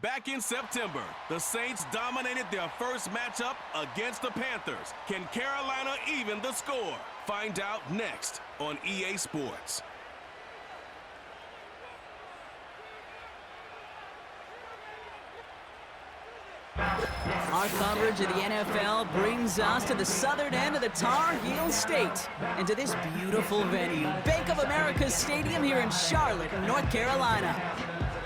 Back in September, the Saints dominated their first matchup against the Panthers. Can Carolina even the score? Find out next on EA Sports. Our coverage of the NFL brings us to the southern end of the Tar Heel State and to this beautiful venue, Bank of America Stadium here in Charlotte, North Carolina.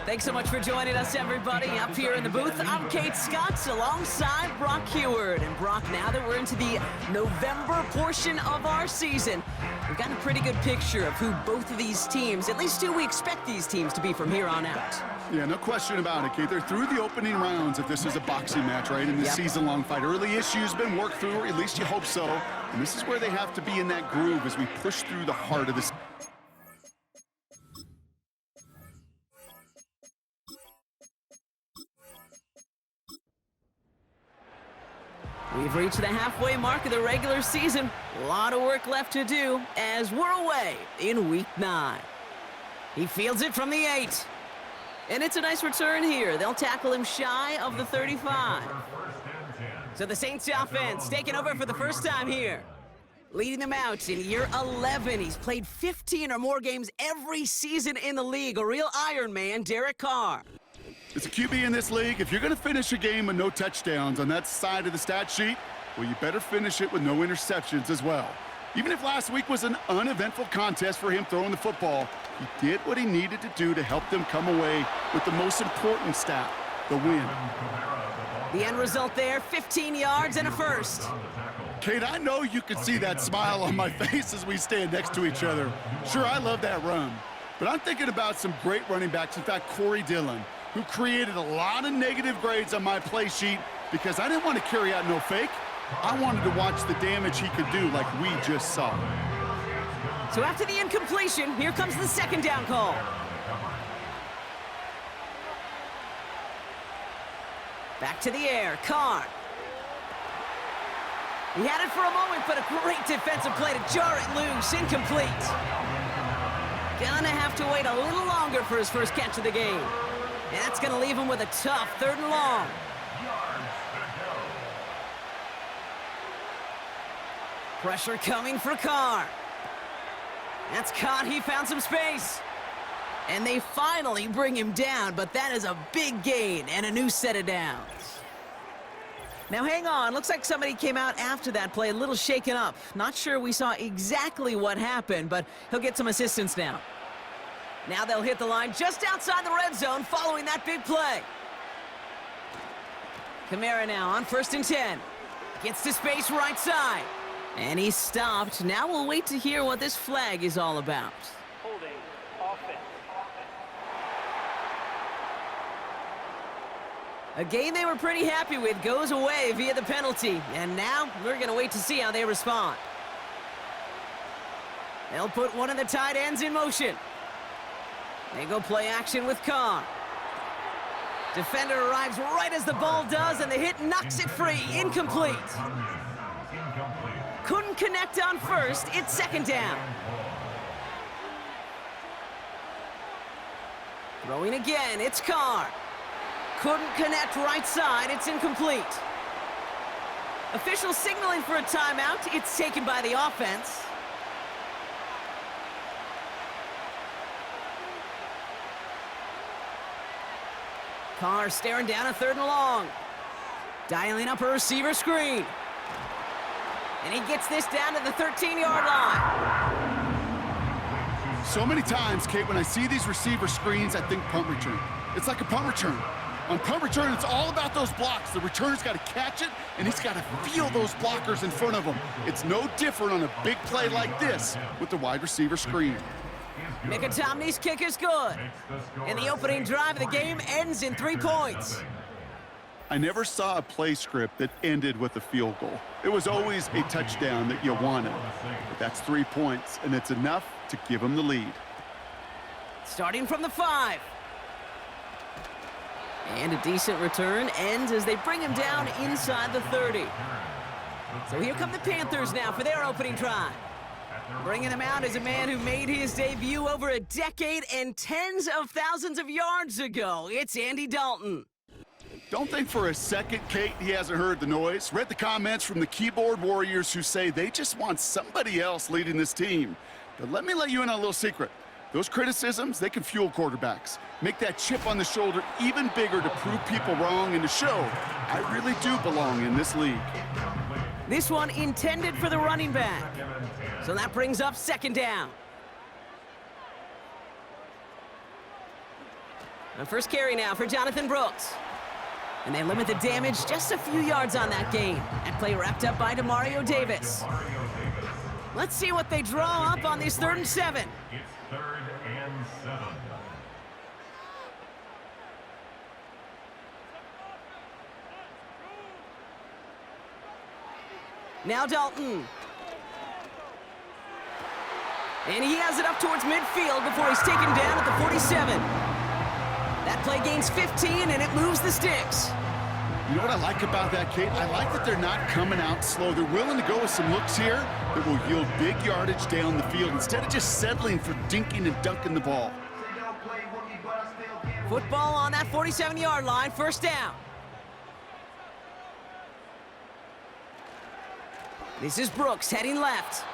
Thanks so much for joining us, everybody. Up here in the booth, I'm Kate Scott alongside Brock Heward. And Brock, now that we're into the November portion of our season, we've got a pretty good picture of who both of these teams, at least who we expect these teams to be from here on out. Yeah, no question about it, Kate. They're through the opening rounds if this is a boxing match, right? In this season-long fight. Early issues been worked through, or at least you hope so. And this is where they have to be in that groove as we push through the heart of this. We've reached the halfway mark of the regular season. A lot of work left to do as we're away in Week 9. He fields it from the 8. And it's a nice return here. They'll tackle him shy of the 35. So the Saints offense taking over for the first time here. Leading them out in year 11. He's played 15 or more games every season in the league. A real Iron Man, Derek Carr. It's a QB in this league. If you're going to finish a game with no touchdowns on that side of the stat sheet, well, you better finish it with no interceptions as well. Even if last week was an uneventful contest for him throwing the football, he did what he needed to do to help them come away with the most important stat, the win. The end result there, 15 yards and a first. Kate, I know you can see that smile on my face as we stand next to each other. Sure, I love that run. But I'm thinking about some great running backs. In fact, Corey Dillon, who created a lot of negative grades on my play sheet because I didn't want to carry out no fake. I wanted to watch the damage he could do like we just saw. So after the incompletion, here comes the second down call. Back to the air, Carr. He had it for a moment, but a great defensive play to jar it loose, incomplete. Gonna have to wait a little longer for his first catch of the game. And that's gonna leave him with a tough 3rd and long. Pressure coming for Carr. That's caught. He found some space. And they finally bring him down, but that is a big gain and a new set of downs. Now hang on, looks like somebody came out after that play a little shaken up. Not sure we saw exactly what happened, but he'll get some assistance now. Now they'll hit the line just outside the red zone following that big play. Kamara now on 1st and 10. Gets to space right side. And he's stopped. Now we'll wait to hear what this flag is all about. Holding offense. A game they were pretty happy with goes away via the penalty. And now we're going to wait to see how they respond. They'll put one of the tight ends in motion. They go play action with Carr. Defender arrives right as the ball does, and the hit knocks it free. Incomplete. Couldn't connect on first. It's 2nd down. Throwing again. It's Carr. Couldn't connect right side. It's incomplete. Official signaling for a timeout. It's taken by the offense. Carr staring down a 3rd and long. Dialing up a receiver screen. And he gets this down to the 13-yard line. So many times, Kate, when I see these receiver screens, I think punt return. It's like a punt return. On punt return, it's all about those blocks. The returner's got to catch it, and he's got to feel those blockers in front of him. It's no different on a big play like this with the wide receiver screen. Mickatommy's kick is good. And the opening drive of the game ends in 3 points. I never saw a play script that ended with a field goal. It was always a touchdown that you wanted. But that's 3 points, and it's enough to give them the lead. Starting from the 5. And a decent return ends as they bring him down inside the 30. So here come the Panthers now for their opening drive. Bringing him out is a man who made his debut over a decade and tens of thousands of yards ago. It's Andy Dalton. Don't think for a second, Kate, he hasn't heard the noise. Read the comments from the keyboard warriors who say they just want somebody else leading this team. But let me let you in on a little secret. Those criticisms, they can fuel quarterbacks. Make that chip on the shoulder even bigger to prove people wrong and to show I really do belong in this league. This one intended for the running back. So that brings up second down. The first carry now for Jonathan Brooks. And they limit the damage just a few yards on that gain. That play wrapped up by Demario Davis. Let's see what they draw up on this 3rd and 7. It's 3rd and 7. Now Dalton. And he has it up towards midfield before he's taken down at the 47. That play gains 15, and it moves the sticks. You know what I like about that, Kate? I like that they're not coming out slow. They're willing to go with some looks here that will yield big yardage down the field instead of just settling for dinking and dunking the ball. Football on that 47-yard line, first down. This is Brooks heading left.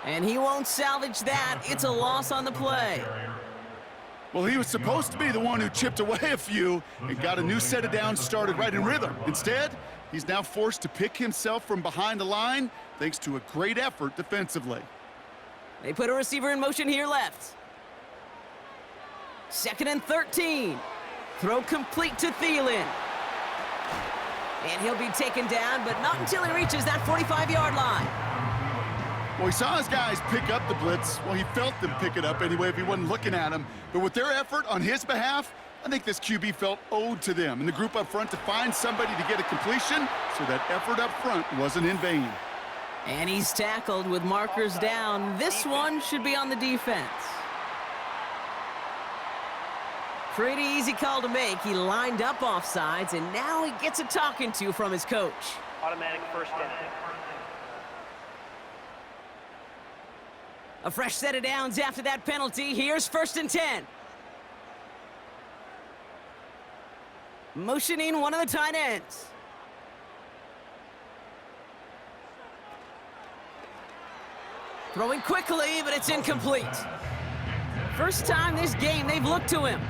And he won't salvage that. It's a loss on the play. Well, he was supposed to be the one who chipped away a few and got a new set of downs started right in rhythm. Instead, he's now forced to pick himself from behind the line thanks to a great effort defensively. They put a receiver in motion here left. 2nd and 13. Throw complete to Thielen. And he'll be taken down, but not until he reaches that 45-yard line. Well, he saw his guys pick up the blitz. Well, he felt them pick it up anyway if he wasn't looking at him. But with their effort on his behalf, I think this QB felt owed to them and the group up front to find somebody to get a completion, so that effort up front wasn't in vain. And he's tackled with markers down. This one should be on the defense. Pretty easy call to make. He lined up offsides, and now he gets a talking to from his coach. Automatic first down. A fresh set of downs after that penalty. Here's 1st and 10. Motioning one of the tight ends. Throwing quickly, but it's incomplete. First time this game they've looked to him.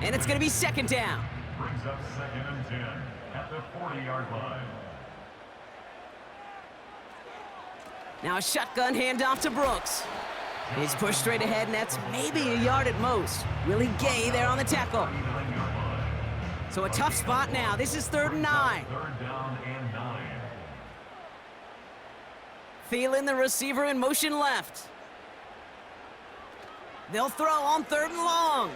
And it's going to be 2nd down. Brings up 2nd and 10 at the 40-yard line. Now a shotgun handoff to Brooks. He's pushed straight ahead, and that's maybe a yard at most. Willie Gay there on the tackle. So a tough spot now. This is 3rd and 9. 3rd down and 9. Thielen, the receiver, in motion left. They'll throw on 3rd and long.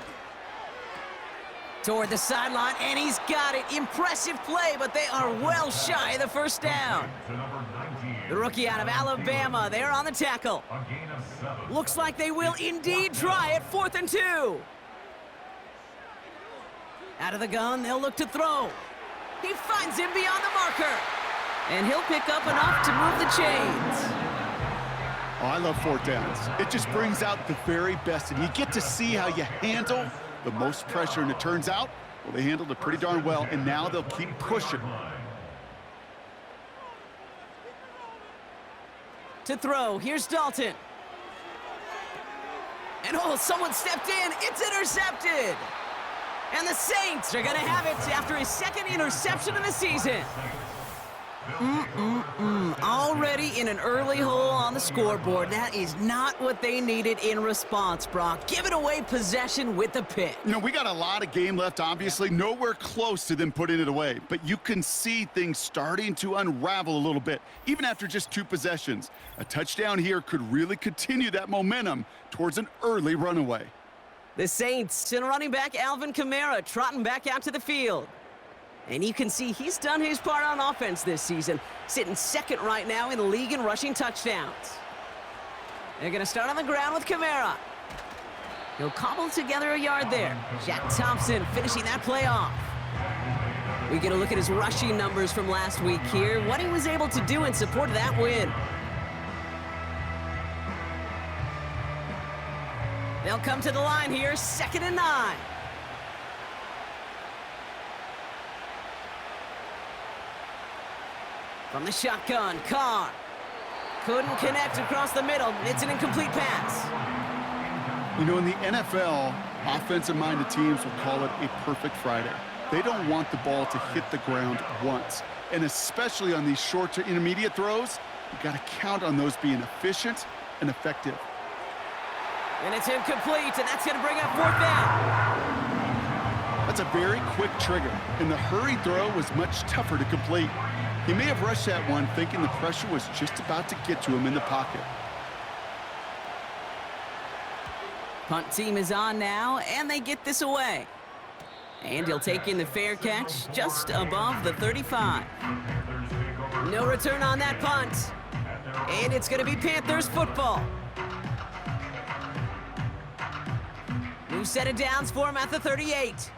Toward the sideline, and he's got it. Impressive play, but they are well shy of the first down. To number 19. The rookie out of Alabama, they're on the tackle. A gain of 7. Looks like they will indeed try it. 4th and 2. Out of the gun, they'll look to throw. He finds him beyond the marker. And he'll pick up enough to move the chains. Oh, I love 4th downs. It just brings out the very best, and you get to see how you handle the most pressure, and it turns out, well, they handled it pretty darn well, and now they'll keep pushing. To throw, here's Dalton. And oh, someone stepped in. It's intercepted. And the Saints are going to have it after his 2nd interception of the season. Already in an early hole on the scoreboard. That is not what they needed in response, Brock. Giving away possession with the pick. You know, we got a lot of game left, obviously. Nowhere close to them putting it away. But you can see things starting to unravel a little bit, even after just 2 possessions. A touchdown here could really continue that momentum towards an early runaway. The Saints and running back Alvin Kamara trotting back out to the field. And you can see he's done his part on offense this season, sitting 2nd right now in the league in rushing touchdowns. They're going to start on the ground with Kamara. He'll cobble together a yard there. Jack Thompson finishing that play off. We get a look at his rushing numbers from last week here, what he was able to do in support of that win. They'll come to the line here, 2nd and 9. From the shotgun, Carr. Couldn't connect across the middle. It's an incomplete pass. You know, in the NFL, offensive-minded teams will call it a perfect Friday. They don't want the ball to hit the ground once. And especially on these short to intermediate throws, you got to count on those being efficient and effective. And it's incomplete, and that's going to bring up 4th down. That's a very quick trigger, and the hurry throw was much tougher to complete. He may have rushed that one thinking the pressure was just about to get to him in the pocket. Punt team is on now, and they get this away. And he'll take in the fair catch just above the 35. No return on that punt. And it's going to be Panthers football. New set of downs for him at the 38.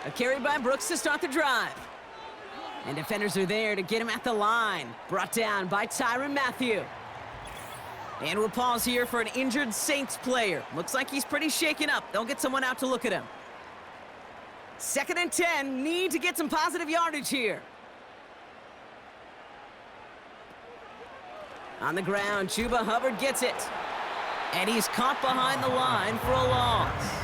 A carry by Brooks to start the drive. And defenders are there to get him at the line. Brought down by Tyrann Mathieu. And we'll pause here for an injured Saints player. Looks like he's pretty shaken up. They'll get someone out to look at him. 2nd and 10. Need to get some positive yardage here. On the ground, Chuba Hubbard gets it. And he's caught behind the line for a loss.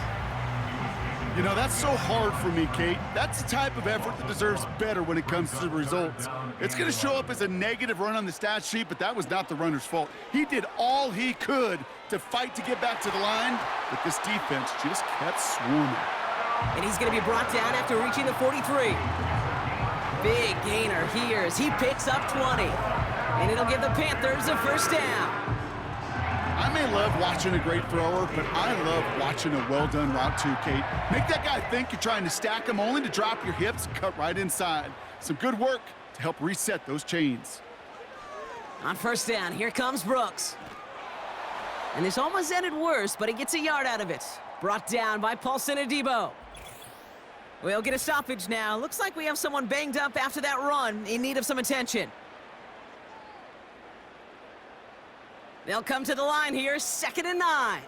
You know, that's so hard for me, Kate. That's the type of effort that deserves better when it comes to the results. It's going to show up as a negative run on the stat sheet, but that was not the runner's fault. He did all he could to fight to get back to the line, but this defense just kept swarming. And he's going to be brought down after reaching the 43. Big gainer here as he picks up 20. And it'll give the Panthers a 1st down. I may love watching a great thrower, but I love watching a well-done route too, Kate. Make that guy think you're trying to stack him only to drop your hips and cut right inside. Some good work to help reset those chains. On 1st down, here comes Brooks. And this almost ended worse, but he gets a yard out of it. Brought down by Paulson Adebo. We'll get a stoppage now. Looks like we have someone banged up after that run in need of some attention. They'll come to the line here, 2nd and 9.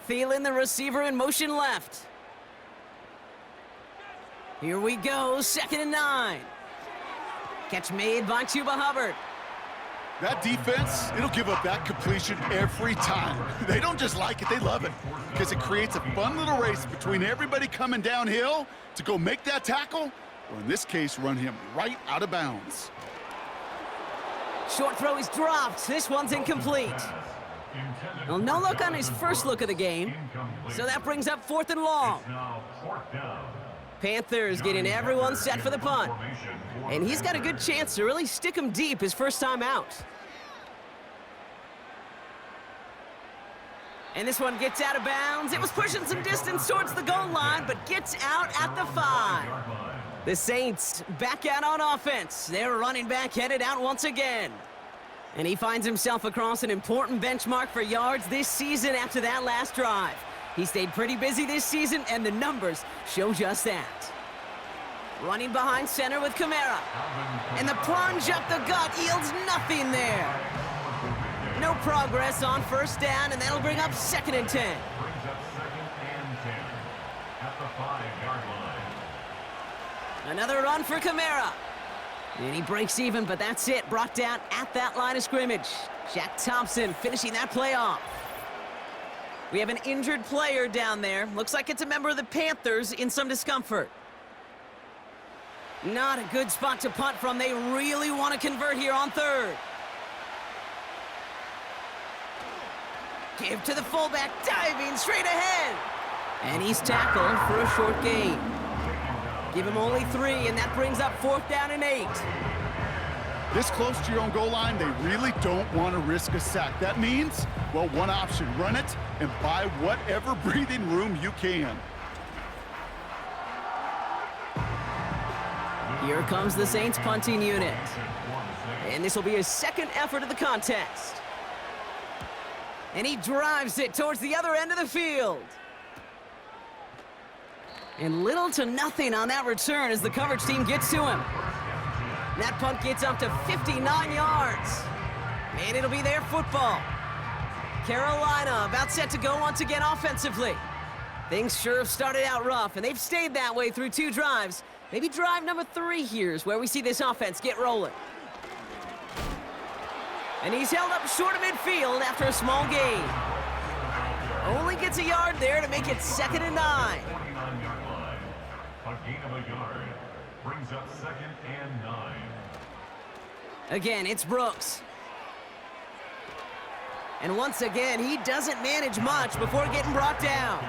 Thielen, the receiver, in motion left. Here we go, 2nd and 9. Catch made by Chuba Hubbard. That defense, it'll give up that completion every time. They don't just like it, they love it. Because it creates a fun little race between everybody coming downhill to go make that tackle, or in this case, run him right out of bounds. Short throw is dropped. This one's incomplete. Well, no look on his first look of the game. So that brings up 4th and long. Panthers getting everyone set for the punt. And he's got a good chance to really stick him deep his first time out. And this one gets out of bounds. It was pushing some distance towards the goal line, but gets out at the 5. The Saints back out on offense. Their running back headed out once again. And he finds himself across an important benchmark for yards this season after that last drive. He stayed pretty busy this season, and the numbers show just that. Running behind center with Kamara. And the plunge up the gut yields nothing there. No progress on 1st down, and that'll bring up 2nd and 10. Brings up 2nd and 10 at the 5-yard line. Another run for Kamara. And he breaks even, but that's it. Brought down at that line of scrimmage. Jack Thompson finishing that play off. We have an injured player down there. Looks like it's a member of the Panthers in some discomfort. Not a good spot to punt from. They really want to convert here on 3rd. Give to the fullback, diving straight ahead. And he's tackled for a short gain. Give him only 3, and that brings up 4th down and 8. This close to your own goal line, they really don't want to risk a sack. That means, well, one option, run it and buy whatever breathing room you can. Here comes the Saints punting unit. And this will be his 2nd effort of the contest. And he drives it towards the other end of the field. And little to nothing on that return as the coverage team gets to him. That punt gets up to 59 yards. And it'll be their football. Carolina about set to go once again offensively. Things sure have started out rough, and they've stayed that way through 2 drives. Maybe drive number 3 here is where we see this offense get rolling. And he's held up short of midfield after a small gain. Only gets a yard there to make it 2nd and 9. 49-yard line. A gain of a yard brings up 2nd and 9. Again, it's Brooks. And once again, he doesn't manage much before getting brought down.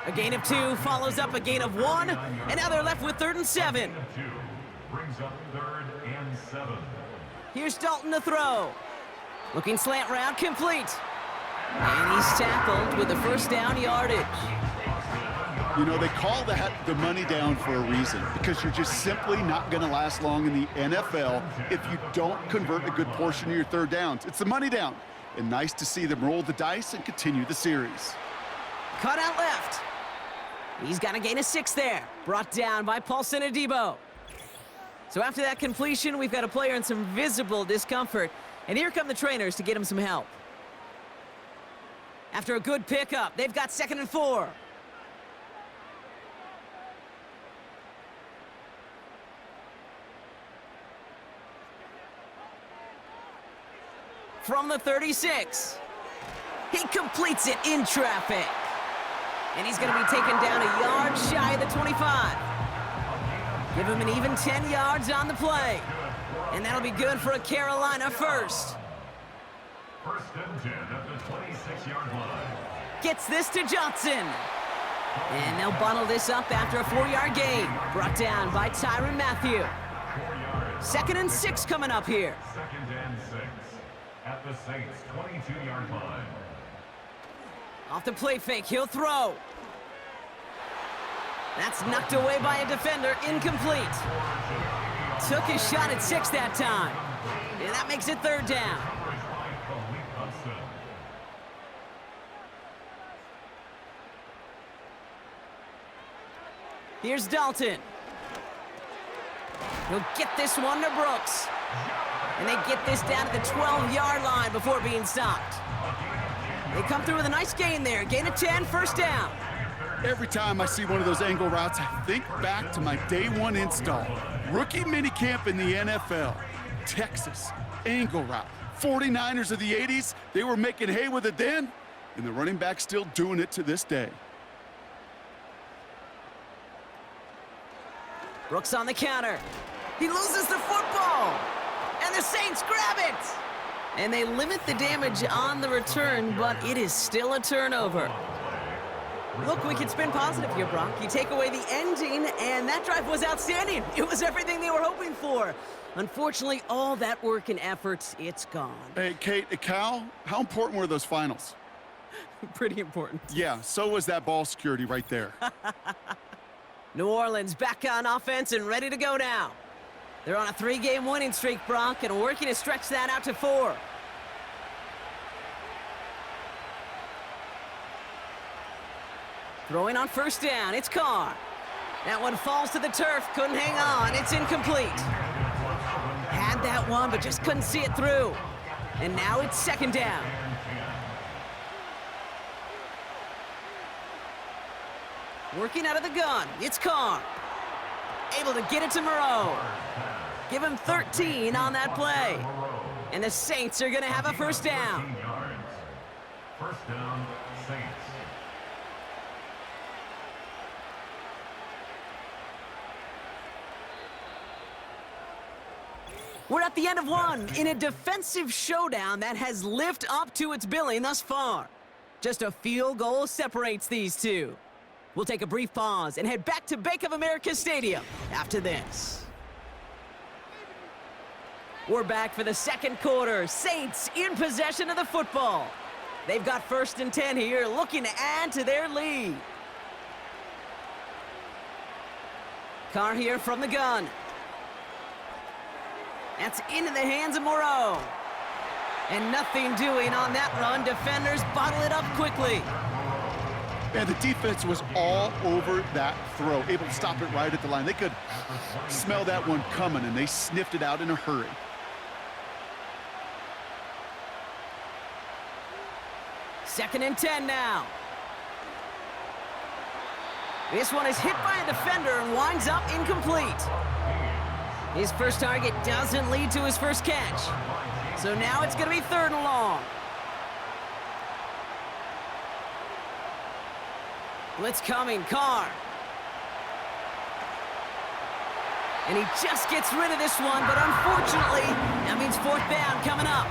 A gain of 2 follows up a gain of 1, and now they're left with 3rd and 7. 2 brings up 3rd and 7. Here's Dalton to throw. Looking slant route, complete. And he's tackled with the first down yardage. You know, they call that the money down for a reason, because you're just simply not going to last long in the NFL if you don't convert a good portion of your 3rd downs. It's the money down. And nice to see them roll the dice and continue the series. Cut out left. He's got a gain of 6 there. Brought down by Paulson Adebo. So after that completion, we've got a player in some visible discomfort. And here come the trainers to get him some help. After a good pickup, they've got 2nd and 4. From the 36. He completes it in traffic. And he's going to be taken down a yard shy of the 25. Give him an even 10 yards on the play. And that'll be good for a Carolina first. 1st and 10 at the 26-yard line. Gets this to Johnson. And they'll bottle this up after a 4-yard gain. Brought down by Tyrann Mathieu. 4 yards. 2nd and 6 coming up here. 2nd and 6 at the Saints' 22-yard line. Off the play fake, he'll throw. That's knocked away by a defender, incomplete. Took his shot at 6 that time. And that makes it 3rd down. Here's Dalton. He'll get this one to Brooks. And they get this down to the 12-yard line before being stopped. They come through with a nice gain there. Gain of 10, 1st down. Every time I see one of those angle routes, I think back to my day 1 install. Rookie minicamp in the NFL. Texas, angle route. 49ers of the 80s, they were making hay with it then, and the running back's still doing it to this day. Brooks on the counter. He loses the football. And the Saints grab it. And they limit the damage on the return, but it is still a turnover. Look, we can spin positive here, Brock. You take away the ending, and that drive was outstanding. It was everything they were hoping for. Unfortunately, all that work and effort, it's gone. Hey, Kate, Cal, how important were those finals? Pretty important. Yeah, so was that ball security right there. New Orleans back on offense and ready to go now. They're on a 3-game winning streak, Brock, and working to stretch that out to 4. Throwing on 1st down, it's Carr. That one falls to the turf, couldn't hang on, it's incomplete. Had that one, but just couldn't see it through. And now it's 2nd down. Working out of the gun, it's Carr. Able to get it to Moreau. Give him 13 on that play. And the Saints are going to have a 1st down. 1st down, Saints. We're at the end of one in a defensive showdown that has lived up to its billing thus far. Just a field goal separates these two. We'll take a brief pause and head back to Bank of America Stadium after this. We're back for the 2nd quarter. Saints in possession of the football. They've got 1st and 10 here, looking to add to their lead. Carr here from the gun. That's into the hands of Moreau. And nothing doing on that run. Defenders bottle it up quickly. And the defense was all over that throw, able to stop it right at the line. They could smell that one coming, and they sniffed it out in a hurry. 2nd and 10 now. This one is hit by a defender and winds up incomplete. His first target doesn't lead to his first catch. So now it's going to be 3rd and long. Blitz coming, Carr. And he just gets rid of this one, but unfortunately, that means 4th down coming up.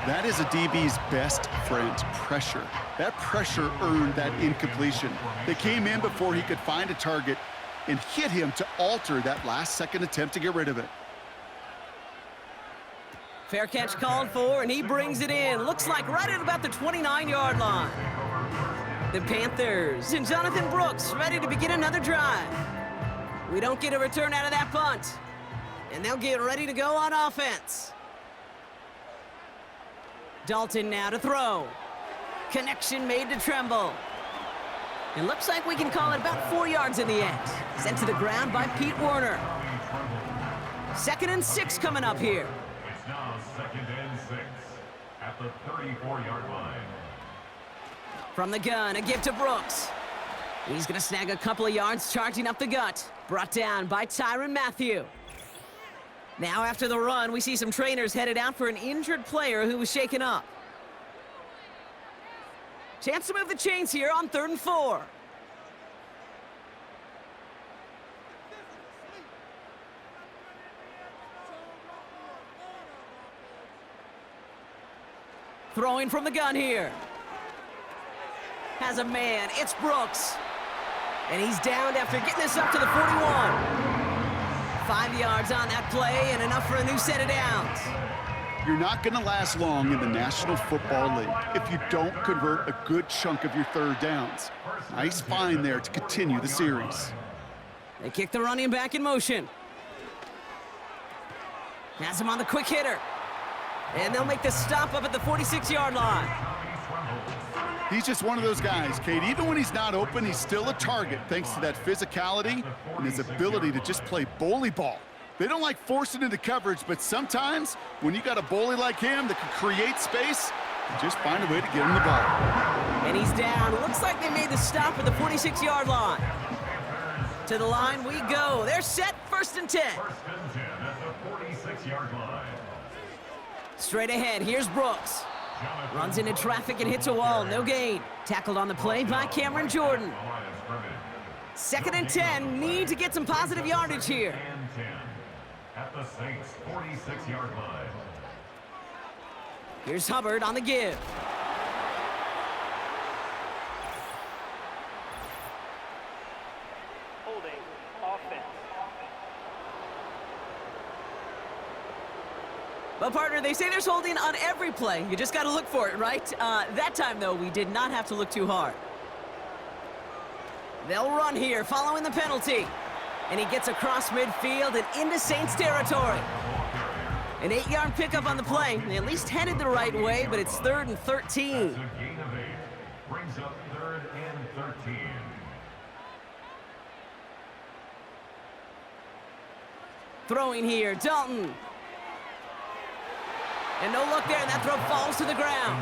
That is a DB's best friend, pressure. That pressure earned that incompletion. They came in before he could find a target and hit him to alter that last-second attempt to get rid of it. Fair catch called for, and he brings it in. Looks like right at about the 29-yard line. The Panthers and Jonathan Brooks ready to begin another drive. We don't get a return out of that punt, and they'll get ready to go on offense. Dalton now to throw. Connection made to Tremble. It looks like we can call it about 4 yards in the end. Sent to the ground by Pete Werner. 2nd and 6 coming up here. It's now 2nd and 6 at the 34-yard line. From the gun, a give to Brooks. He's going to snag a couple of yards charging up the gut. Brought down by Tyrann Mathieu. Now after the run, we see some trainers headed out for an injured player who was shaken up. Chance to move the chains here on 3rd and 4. Throwing from the gun here. Has a man, it's Brooks. And he's downed after getting this up to the 41. 5 yards on that play and enough for a new set of downs. You're not going to last long in the National Football League if you don't convert a good chunk of your 3rd downs. Nice find there to continue the series. They kick the running back in motion. Has him on the quick hitter. And they'll make the stop up at the 46-yard line. He's just one of those guys, Kate. Even when he's not open, he's still a target thanks to that physicality and his ability to just play bully ball. They don't like forcing into coverage, but sometimes when you got a bully like him that can create space, you just find a way to get him the ball. And he's down. Looks like they made the stop at the 46-yard line. To the line we go. They're set, 1st and 10. 1st and 10 at the 46-yard line. Straight ahead, here's Brooks. Runs into traffic and hits a wall, no gain. Tackled on the play by Cameron Jordan. 2nd and 10, need to get some positive yardage here. And 10 at the Saints' 46-yard line. Here's Hubbard on the give. Holding offense. Well, partner, they say there's holding on every play. You just got to look for it, right? That time, though, we did not have to look too hard. They'll run here, following the penalty. And he gets across midfield and into Saints territory. An 8-yard pickup on the play. They at least headed the right way, but it's 3rd and 13. That's a gain of 8. Brings up 3rd and 13. Throwing here, Dalton. And no look there, and that throw falls to the ground.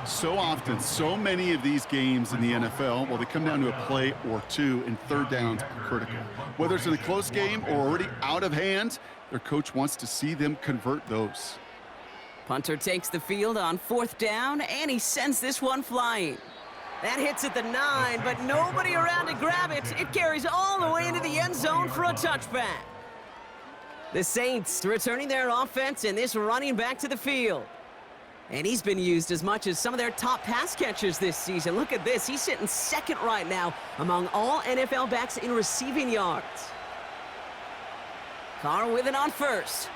So often, so many of these games in the NFL, well, they come down to a play or two, and 3rd downs are critical. Whether it's in a close game or already out of hand, their coach wants to see them convert those. Punter takes the field on 4th down, and he sends this one flying. That hits at the 9, but nobody around to grab it. It carries all the way into the end zone for a touchback. The Saints returning their offense and this running back to the field. And he's been used as much as some of their top pass catchers this season. Look at this. He's sitting 2nd right now among all NFL backs in receiving yards. Carr with it on 1st.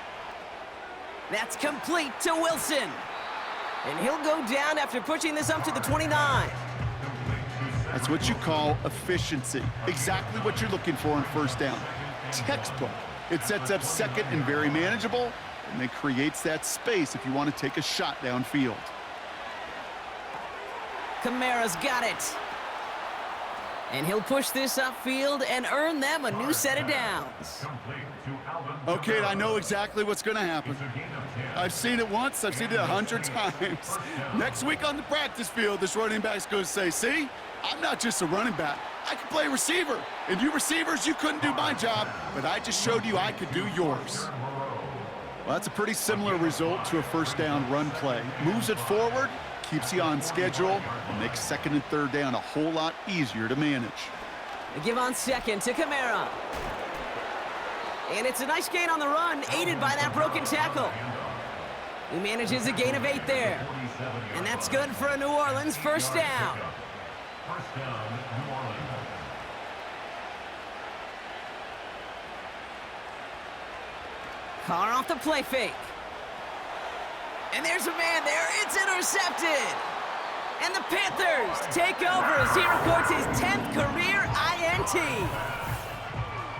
That's complete to Wilson. And he'll go down after pushing this up to the 29. That's what you call efficiency. Exactly what you're looking for on 1st down. Textbook. It sets up 2nd and very manageable, and it creates that space if you want to take a shot downfield. Kamara's got it. And he'll push this upfield and earn them a new set of downs. Complete to Alvin. Okay, I know exactly what's going to happen. It's a gain of 10. I've seen it once, I've seen it 100 times. Next week on the practice field, this running back's going to say, see, I'm not just a running back. I can play receiver. And you receivers, you couldn't do my job, but I just showed you I could do yours. Well, that's a pretty similar result to a first down run play. Moves it forward, keeps you on schedule, and makes second and third down a whole lot easier to manage. They give on second to Kamara. And it's a nice gain on the run, aided by that broken tackle. He manages a gain of 8 there. And that's good for a New Orleans first down. First down, New Orleans. Carr off the play fake. And there's a man there. It's intercepted. And the Panthers take over as he records his 10th career INT.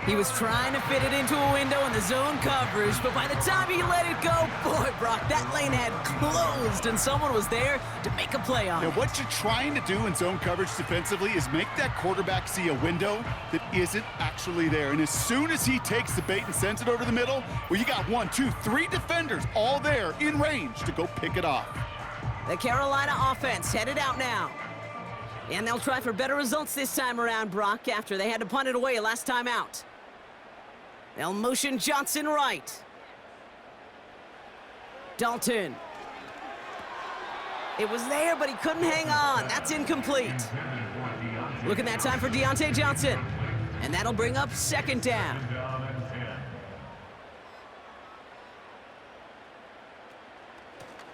He was trying to fit it into a window in the zone coverage, but by the time he let it go, boy, Brock, that lane had closed and someone was there to make a play on Now, it. what you're trying to do in zone coverage defensively is make that quarterback see a window that isn't actually there. And as soon as he takes the bait and sends it over the middle, well, you got 1, 2, 3 defenders all there in range to go pick it off. The Carolina offense headed out now. And they'll try for better results this time around, Brock, after they had to punt it away last time out. They'll motion Johnson right. Dalton. It was there, but he couldn't hang on. That's incomplete. Looking that time for Deontay Johnson. And that'll bring up second down. Down and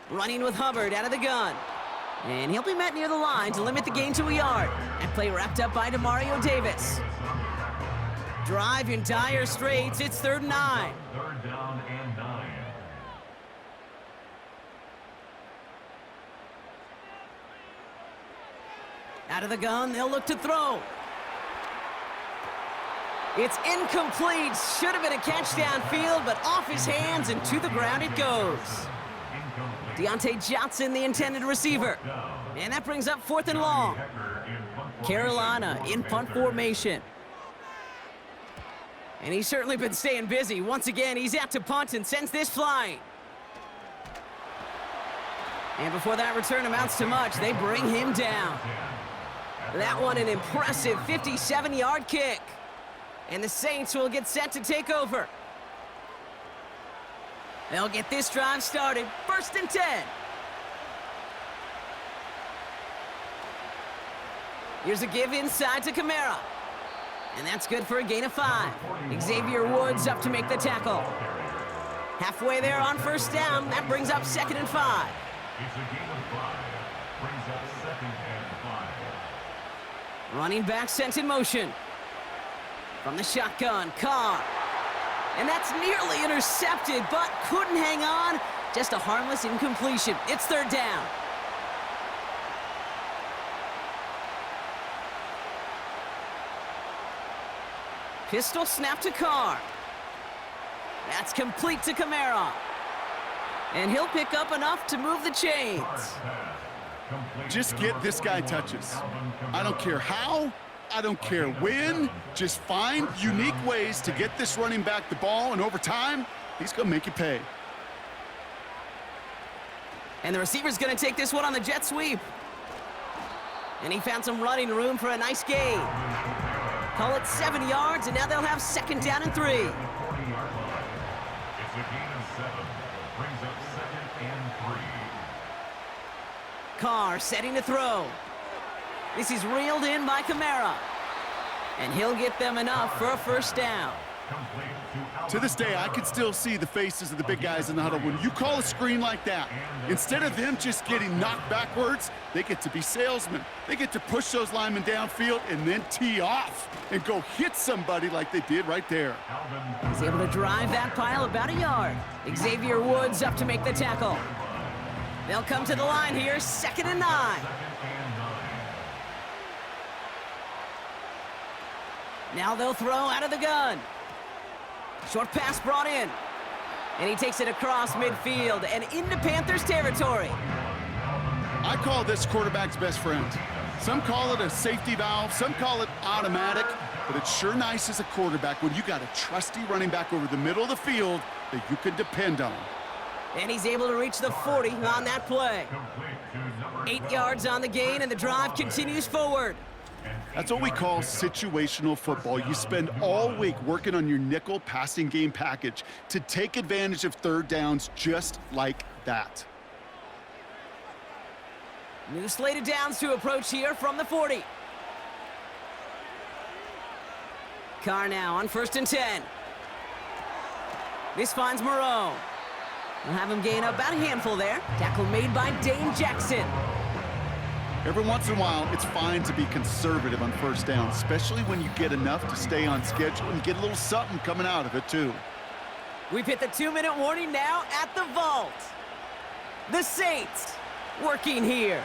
10. Running with Hubbard out of the gun. And he'll be met near the line to limit the gain to a yard. That play wrapped up by Demario Davis. Drive in dire straits. It's 3rd and 9. Third down and 9. Out of the gun, they'll look to throw. It's incomplete. Should have been a catch downfield, but off his hands and to the ground it goes. Deontay Johnson, the intended receiver. And that brings up 4th and long. Carolina in punt formation. And he's certainly been staying busy. Once again, he's out to punt and sends this flying. And before that return amounts to much, they bring him down. That one an impressive 57-yard kick. And the Saints will get set to take over. They'll get this drive started. 1st and 10. Here's a give inside to Kamara. And that's good for a gain of 5. Xavier Woods up to make the tackle. Halfway there on 1st down. That brings up 2nd and 5. It's a gain of 5. Brings up 2nd and 5. Running back sent in motion. From the shotgun, Carr. And that's nearly intercepted, but couldn't hang on. Just a harmless incompletion. It's 3rd down. Pistol snap to Carr. That's complete to Kamara. And he'll pick up enough to move the chains. Just get this guy touches. I don't care how, I don't care when. Just find unique ways to get this running back the ball, and over time, he's going to make you pay. And the receiver's going to take this one on the jet sweep. And he found some running room for a nice gain. Call it 7 yards, and now they'll have 2nd down and 3. 40-yard line. It's a gain of 7. Brings up 2nd and 3. Carr setting to throw. This is reeled in by Kamara. And he'll get them enough for a 1st down. Complete To this day, I can still see the faces of the big guys in the huddle. When you call a screen like that, instead of them just getting knocked backwards, they get to be salesmen. They get to push those linemen downfield and then tee off and go hit somebody like they did right there. He's able to drive that pile about a yard. Xavier Woods up to make the tackle. They'll come to the line here, 2nd and 9. Now they'll throw out of the gun. Short pass brought in. And he takes it across midfield and into Panthers territory. I call this quarterback's best friend. Some call it a safety valve, some call it automatic, but it's sure nice as a quarterback when you got a trusty running back over the middle of the field that you can depend on. And he's able to reach the 40 on that play. 8 yards on the gain, and the drive continues forward. That's what we call situational football. You spend all week working on your nickel passing game package to take advantage of third downs just like that. New slate of downs to approach here from the 40. Carr now on 1st and 10. This finds Moreau. We'll have him gain about a handful there. Tackle made by Dane Jackson. Every once in a while, it's fine to be conservative on 1st down, especially when you get enough to stay on schedule and get a little something coming out of it, too. We've hit the 2-minute warning now at the vault. The Saints working here.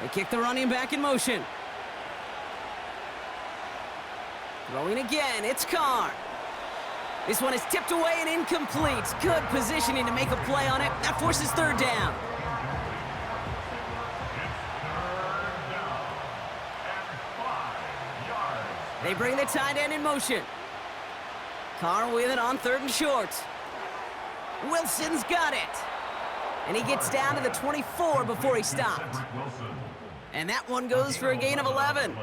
They kick the running back in motion. Throwing again, it's Carr. This one is tipped away and incomplete. Good positioning to make a play on it. That forces 3rd down. They bring the tight end in motion. Carr with it on 3rd and short. Wilson's got it. And he gets down to the 24 before he stopped. And that one goes for a gain of 11.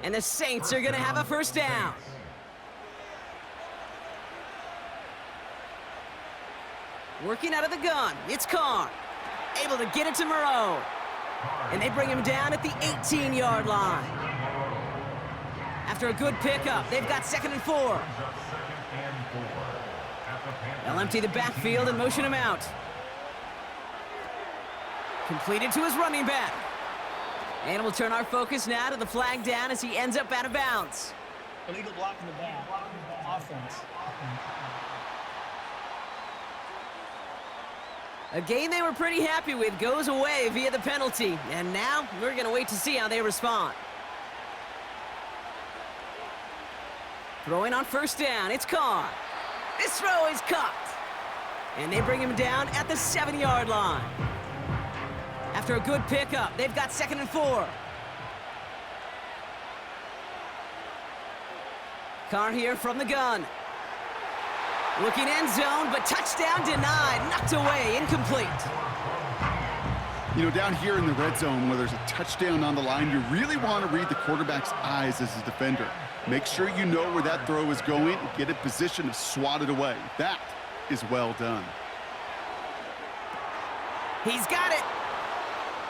And the Saints are going to have a 1st down. Working out of the gun, it's Carr. Able to get it to Moreau. And they bring him down at the 18-yard line. After a good pickup, they've got 2nd and 4. They'll empty the backfield and motion him out. Completed to his running back. And we'll turn our focus now to the flag down as he ends up out of bounds. Illegal block in the back. Offense. A game they were pretty happy with goes away via the penalty. And now we're going to wait to see how they respond. Throwing on 1st down, it's Carr. This throw is caught. And they bring him down at the 7-yard line. After a good pickup, they've got 2nd and 4. Carr here from the gun. Looking end zone, but touchdown denied. Knocked away, incomplete. You know, down here in the red zone where there's a touchdown on the line, you really want to read the quarterback's eyes as a defender. Make sure you know where that throw is going and get in position to swat it away. That is well done. He's got it.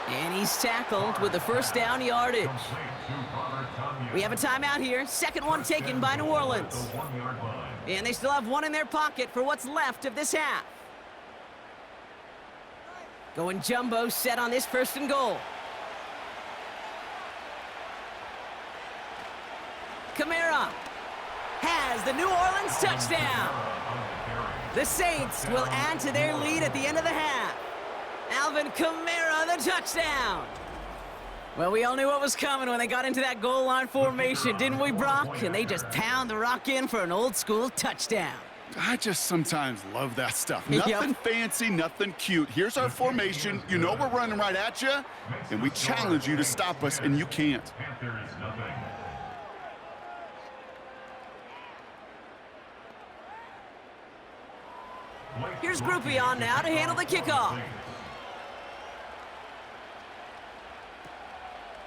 And he's tackled with the 1st down yardage. We have a timeout here. 2nd one taken by New Orleans. And they still have one in their pocket for what's left of this half. Going jumbo set on this 1st and goal. Kamara has the New Orleans touchdown. The Saints will add to their lead at the end of the half. Alvin Kamara, the touchdown. Well, we all knew what was coming when they got into that goal line formation, didn't we, Brock? And they just pound the rock in for an old-school touchdown. I just sometimes love that stuff. Yep. Nothing fancy, nothing cute. Here's our formation. You know we're running right at you, and we challenge you to stop us, and you can't. Here's Groupie on now to handle the kickoff.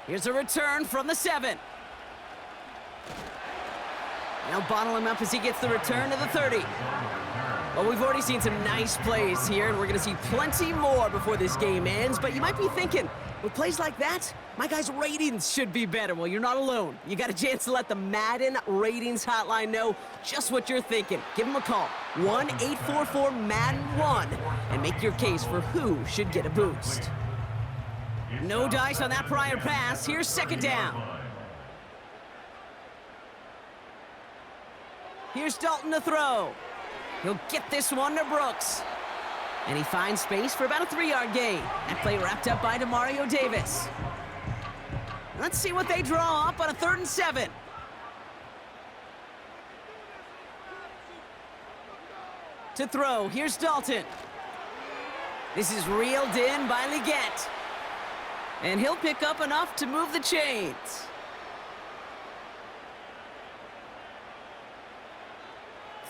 Here's a return from the 7. Now bottle him up as he gets the return to the 30. Well, we've already seen some nice plays here, and we're going to see plenty more before this game ends. But you might be thinking, with plays like that, my guys' ratings should be better. Well, you're not alone. You got a chance to let the Madden Ratings Hotline know just what you're thinking. Give them a call, 1-844-MADDEN-1, and make your case for who should get a boost. No dice on that prior pass. Here's 2nd down. Here's Dalton to throw. He'll get this one to Brooks. And he finds space for about a 3-yard gain. That play wrapped up by Demario Davis. Let's see what they draw up on a 3rd and 7. To throw, here's Dalton. This is reeled in by Leggett. And he'll pick up enough to move the chains.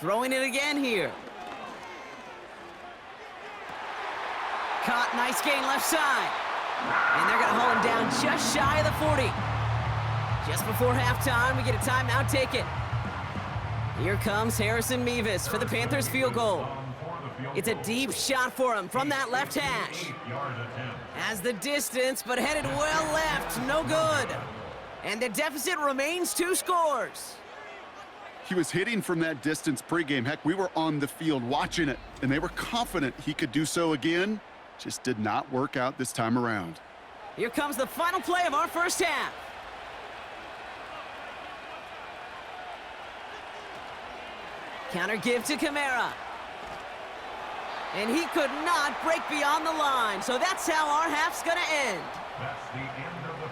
Throwing it again here. Caught, nice gain left side. And they're gonna hold him down just shy of the 40. Just before halftime, we get a timeout taken. Here comes Harrison Mevis for the Panthers field goal. It's a deep shot for him from that left hash. Has the distance, but headed well left, no good. And the deficit remains 2 scores. He was hitting from that distance pregame. Heck, we were on the field watching it, and they were confident he could do so again. Just did not work out this time around. Here comes the final play of our first half. Counter give to Kamara. And he could not break beyond the line, so that's how our half's gonna end.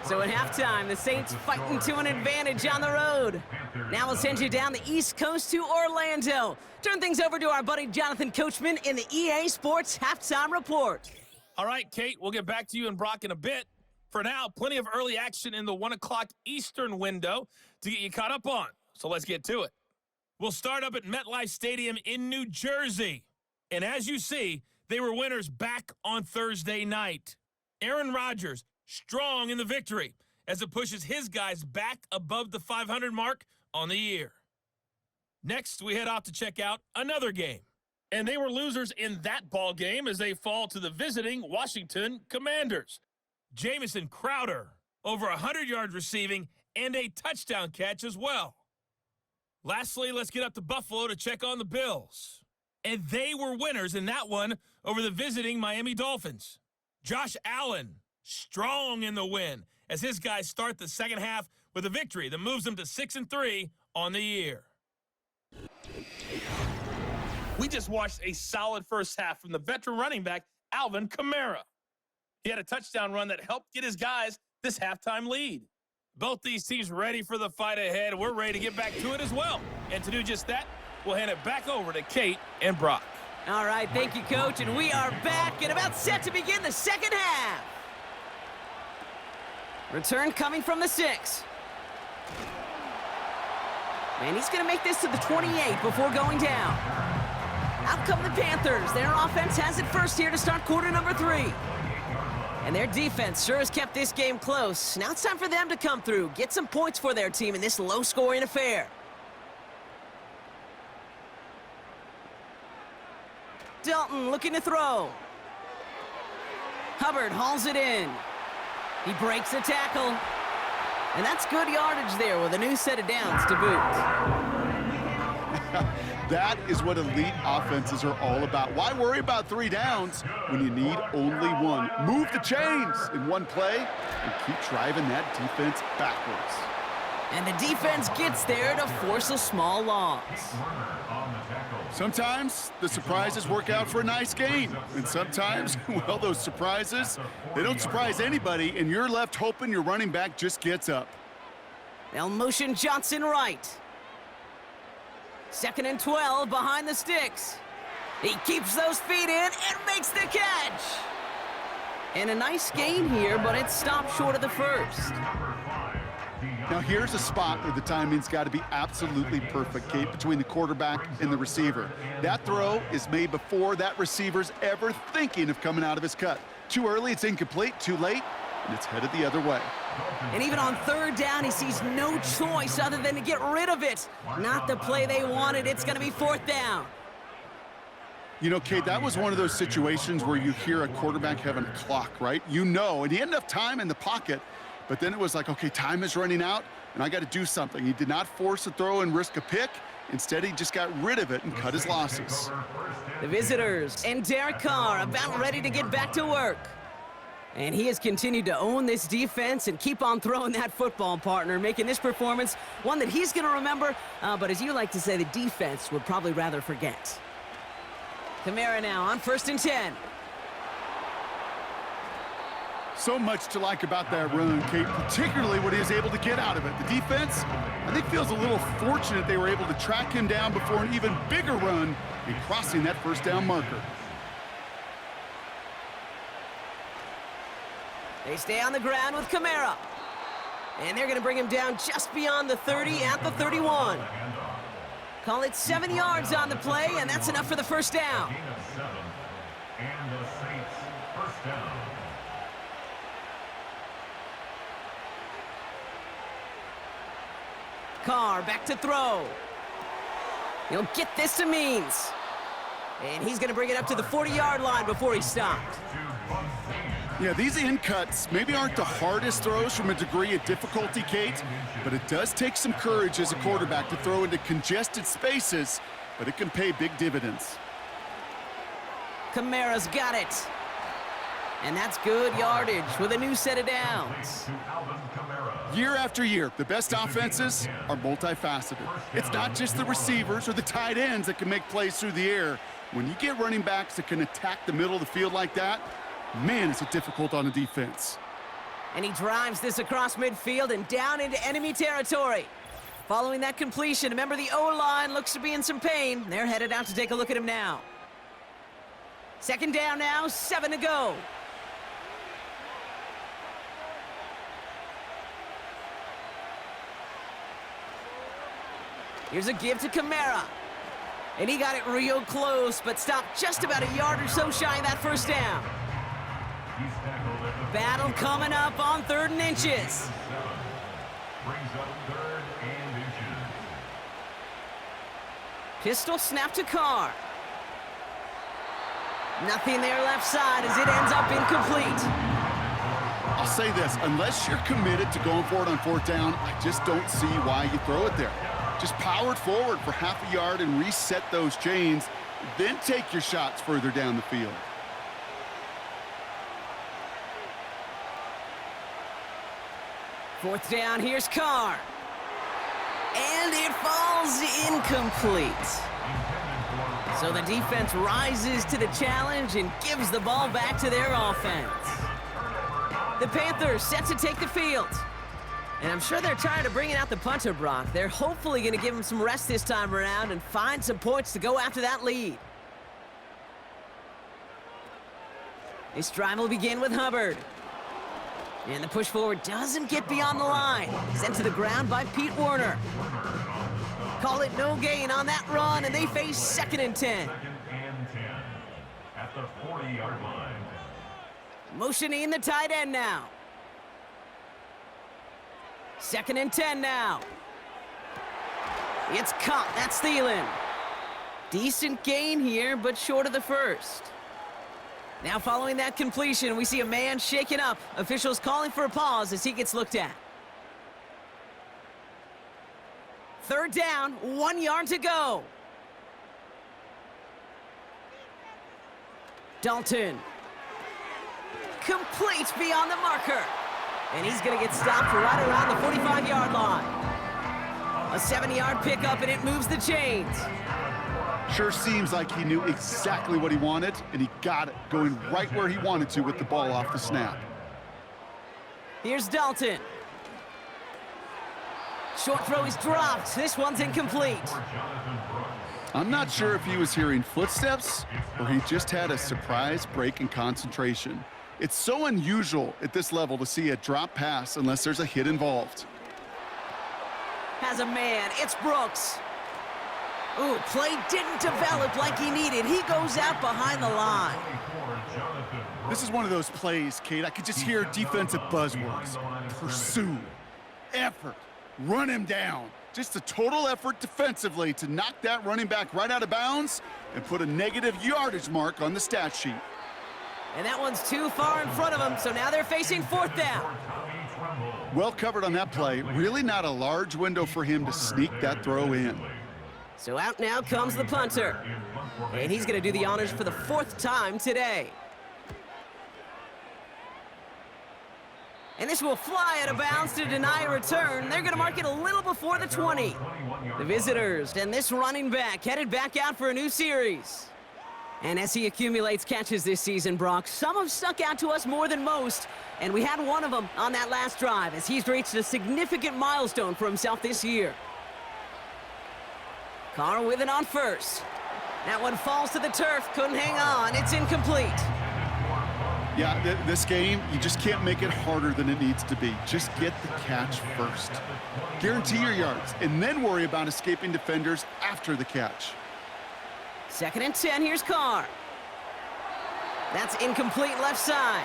So at halftime, the Saints fighting to an advantage on the road. Now we'll send you down the East Coast to Orlando. Turn things over to our buddy Jonathan Coachman in the EA Sports Halftime Report. All right, Kate, we'll get back to you and Brock in a bit. For now, plenty of early action in the 1 o'clock Eastern window to get you caught up on. So let's get to it. We'll start up at MetLife Stadium in New Jersey. And as you see, they were winners back on Thursday night. Aaron Rodgers, strong in the victory as it pushes his guys back above the 500 mark on the year. Next, we head off to check out another game. And they were losers in that ball game as they fall to the visiting Washington Commanders. Jamison Crowder, over 100 yards receiving and a touchdown catch as well. Lastly, let's get up to Buffalo to check on the Bills. And they were winners in that one over the visiting Miami Dolphins. Josh Allen, strong in the win as his guys start the second half with a victory that moves them to 6-3 on the year. We just watched a solid first half from the veteran running back, Alvin Kamara. He had a touchdown run that helped get his guys this halftime lead. Both these teams ready for the fight ahead. We're ready to get back to it as well. And to do just that, we'll hand it back over to Kate and Brock. All right, thank you, Coach. And we are back and about set to begin the second half. Return coming from the 6. And he's going to make this to the 28 before going down. Out come the Panthers. Their offense has it first here to start quarter number 3. And their defense sure has kept this game close. Now it's time for them to come through, get some points for their team in this low-scoring affair. Dalton looking to throw. Hubbard hauls it in. He breaks a tackle. And that's good yardage there with a new set of downs to boot. That is what elite offenses are all about. Why worry about 3 downs when you need only 1? Move the chains in one play and keep driving that defense backwards. And the defense gets there to force a small loss. Sometimes the surprises work out for a nice game. And sometimes, well, those surprises, they don't surprise anybody, and you're left hoping your running back just gets up. They'll motion Johnson right. 2nd and 12 behind the sticks. He keeps those feet in and makes the catch. And a nice gain here, but it stopped short of the first. Now here's a spot where the timing's got to be absolutely perfect, Kate, between the quarterback and the receiver. That throw is made before that receiver's ever thinking of coming out of his cut. Too early, it's incomplete. Too late, and it's headed the other way. And even on 3rd down, he sees no choice other than to get rid of it. Not the play they wanted. It's going to be 4th down. You know, Kate, that was one of those situations where you hear a quarterback having a clock, right? You know, and he had enough time in the pocket, but then it was like, okay, time is running out, and I got to do something. He did not force a throw and risk a pick. Instead, he just got rid of it and cut his losses. The visitors and Derek Carr about ready to get back to work. And he has continued to own this defense and keep on throwing that football, partner, making this performance one that he's going to remember, but as you like to say, the defense would probably rather forget. Kamara now on 1st and 10. So much to like about that run, Kate, particularly what he was able to get out of it. The defense, I think, feels a little fortunate they were able to track him down before an even bigger run and crossing that 1st down marker. They stay on the ground with Kamara. And they're going to bring him down just beyond the 30 at the 31. Call it 7 yards on the play, and that's enough for the first down. Gain of 7. And the Saints first down. Carr back to throw. He'll get this to Means. And he's going to bring it up to the 40-yard line before he stopped. Yeah, these in cuts maybe aren't the hardest throws from a degree of difficulty, Kate, but it does take some courage as a quarterback to throw into congested spaces, but it can pay big dividends. Kamara's got it. And that's good yardage with a new set of downs. Year after year, the best offenses are multifaceted. It's not just the receivers or the tight ends that can make plays through the air. When you get running backs that can attack the middle of the field like that, man, is it difficult on a defense. And he drives this across midfield and down into enemy territory. Following that completion, remember the O-line looks to be in some pain. They're headed out to take a look at him now. Second down now, 7 to go. Here's a give to Kamara. And he got it real close, but stopped just about a yard or so shy of that first down. Battle coming up on 3rd and inches. Brings up 3rd and inches. Pistol snap to Carr. Nothing there left side as it ends up incomplete. I'll say this, unless you're committed to going for it on 4th down, I just don't see why you throw it there. Just power it forward for half a yard and reset those chains, then take your shots further down the field. Fourth down, here's Carr. And it falls incomplete. So the defense rises to the challenge and gives the ball back to their offense. The Panthers set to take the field. And I'm sure they're tired of bringing out the punter, Brock. They're hopefully going to give him some rest this time around and find some points to go after that lead. This drive will begin with Hubbard. And the push forward doesn't get beyond the line. Sent to the ground by Pete Werner. Call it no gain on that run, and they face 2nd and 10. 2nd and 10 at the 40-yard line. Motioning the tight end now. 2nd and 10 now. It's caught. That's Thielen. Decent gain here, but short of the first. Now following that completion, we see a man shaken up. Officials calling for a pause as he gets looked at. 3rd down, 1 yard to go. Dalton. Complete beyond the marker. And he's going to get stopped right around the 45-yard line. A 70-yard pickup, and it moves the chains. Sure seems like he knew exactly what he wanted, and he got it, going right where he wanted to with the ball off the snap. Here's Dalton. Short throw is dropped. This one's incomplete. I'm not sure if he was hearing footsteps or he just had a surprise break in concentration. It's so unusual at this level to see a drop pass unless there's a hit involved. Has a man. It's Brooks. Ooh, play didn't develop like he needed. He goes out behind the line. This is one of those plays, Kate. I could just hear defensive buzzwords. Pursue, effort, run him down. Just a total effort defensively to knock that running back right out of bounds and put a negative yardage mark on the stat sheet. And that one's too far in front of him, so now they're facing 4th down. Well covered on that play. Really not a large window for him to sneak that throw in. So out now comes the punter. And he's going to do the honors for the 4th time today. And this will fly out of bounds to deny a return. They're going to mark it a little before the 20. The visitors and this running back headed back out for a new series. And as he accumulates catches this season, Brock, some have stuck out to us more than most. And we had one of them on that last drive as he's reached a significant milestone for himself this year. Carr with it on first. That one falls to the turf, couldn't hang on, it's incomplete. Yeah, this game, you just can't make it harder than it needs to be. Just get the catch first. Guarantee your yards, and then worry about escaping defenders after the catch. 2nd and 10, here's Carr. That's incomplete left side.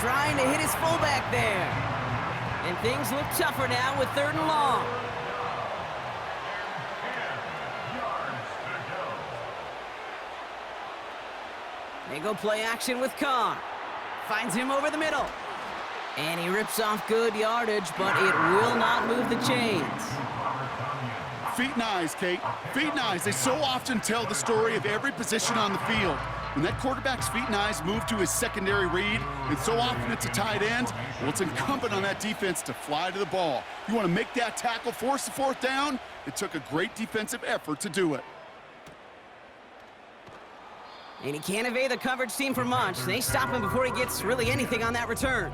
Trying to hit his fullback there. And things look tougher now with 3rd and long. They go play action with Carr. Finds him over the middle. And he rips off good yardage, but it will not move the chains. Feet and eyes, Kate. Feet and eyes. They so often tell the story of every position on the field. When that quarterback's feet and eyes move to his secondary read, and so often it's a tight end, well, it's incumbent on that defense to fly to the ball. You want to make that tackle, force the 4th down? It took a great defensive effort to do it. And he can't evade the coverage team for much. They stop him before he gets really anything on that return.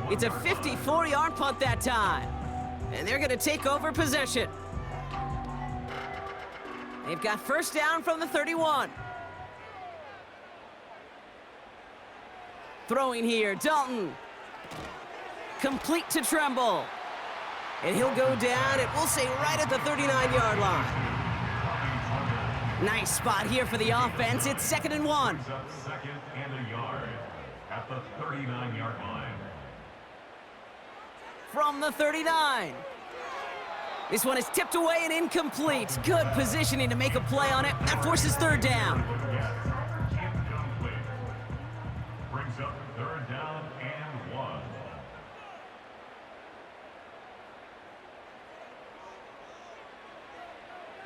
It's a 54-yard punt that time. And they're going to take over possession. They've got 1st down from the 31. Throwing here, Dalton. Complete to Tremble. And he'll go down, it will say right at the 39-yard line. Nice spot here for the offense. It's 2nd and 1. 2nd and a yard at the 39-yard line. From the 39. This one is tipped away and incomplete. Good positioning to make a play on it. That forces 3rd down. Incomplete. Brings up 3rd down and 1.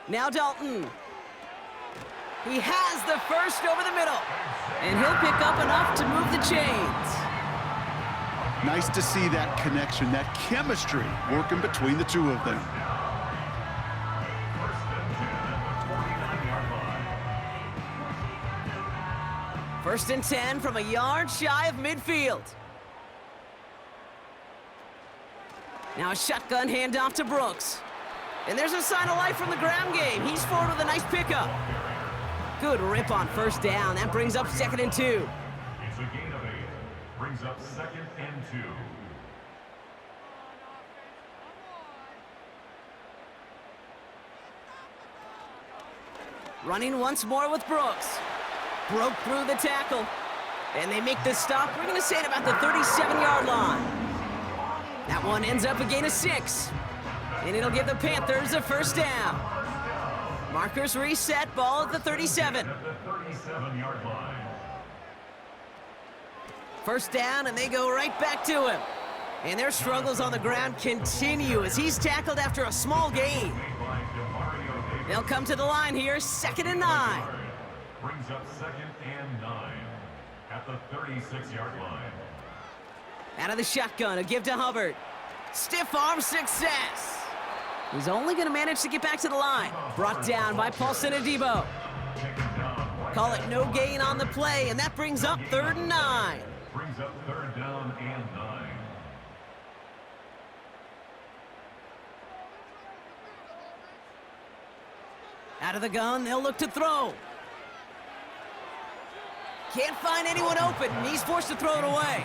Now Dalton. He has the 1st over the middle. And he'll pick up enough to move the chains. Nice to see that connection, that chemistry working between the two of them. 1st and 10 from a yard shy of midfield. Now a shotgun handoff to Brooks. And there's a sign of life from the ground game. He's forward with a nice pickup. Good rip on 1st down. That brings up 2nd and 2. It's a gain of 8. Brings up 2nd and 2. Running once more with Brooks. Broke through the tackle. And they make the stop. We're going to say at about the 37-yard line. That one ends up a gain of 6. And it'll give the Panthers a 1st down. Markers reset, ball at the 37. At the 37-yard line. 1st down, and they go right back to him. And their struggles on the ground continue as he's tackled after a small gain. They'll come to the line here, 2nd and 9. Brings up 2nd and 9 at the 36-yard line. Out of the shotgun, a give to Hubbard. Stiff arm success. He's only going to manage to get back to the line. Brought down by Paulson Adebo. Call it no gain on the play, and that brings up 3rd and 9. Brings up 3rd down and 9. Out of the gun, they'll look to throw. Can't find anyone open. He's forced to throw it away.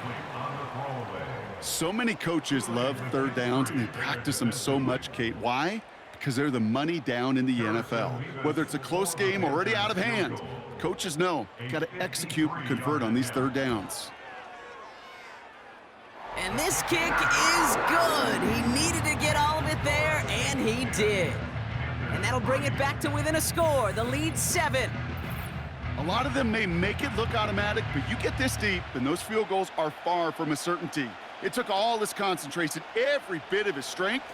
So many coaches love 3rd downs, and they practice them so much, Kate. Why? Because they're the money down in the NFL. Whether it's a close game already out of hand, coaches know got to execute and convert on these 3rd downs. And this kick is good. He needed to get all of it there, and he did. And that'll bring it back to within a score. The lead 7. A lot of them may make it look automatic, but you get this deep, and those field goals are far from a certainty. It took all his concentration, every bit of his strength,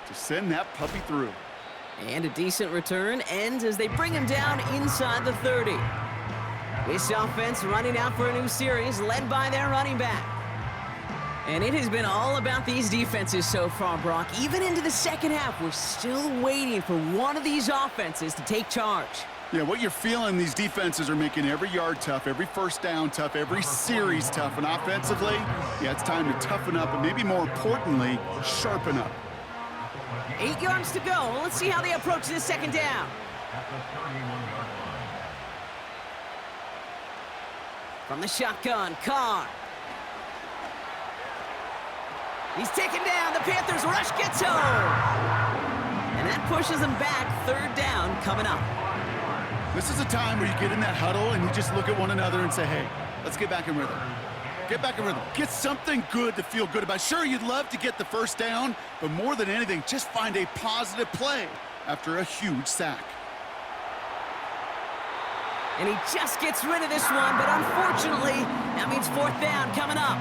to send that puppy through. And a decent return ends as they bring him down inside the 30. This offense running out for a new series, led by their running back. And it has been all about these defenses so far, Brock. Even into the second half, we're still waiting for one of these offenses to take charge. Yeah, what you're feeling, these defenses are making every yard tough, every 1st down tough, every series tough. And offensively, yeah, it's time to toughen up and maybe more importantly, sharpen up. 8 yards to go. Let's see how they approach this 2nd down. At the 31-yard line. From the shotgun, Carr. He's taken down. The Panthers rush gets home. And that pushes them back. Third down coming up. This is a time where you get in that huddle and you just look at one another and say, hey, let's get back in rhythm. Get back in rhythm. Get something good to feel good about. Sure, you'd love to get the first down, but more than anything, just find a positive play after a huge sack. And he just gets rid of this one, but unfortunately, that means fourth down coming up.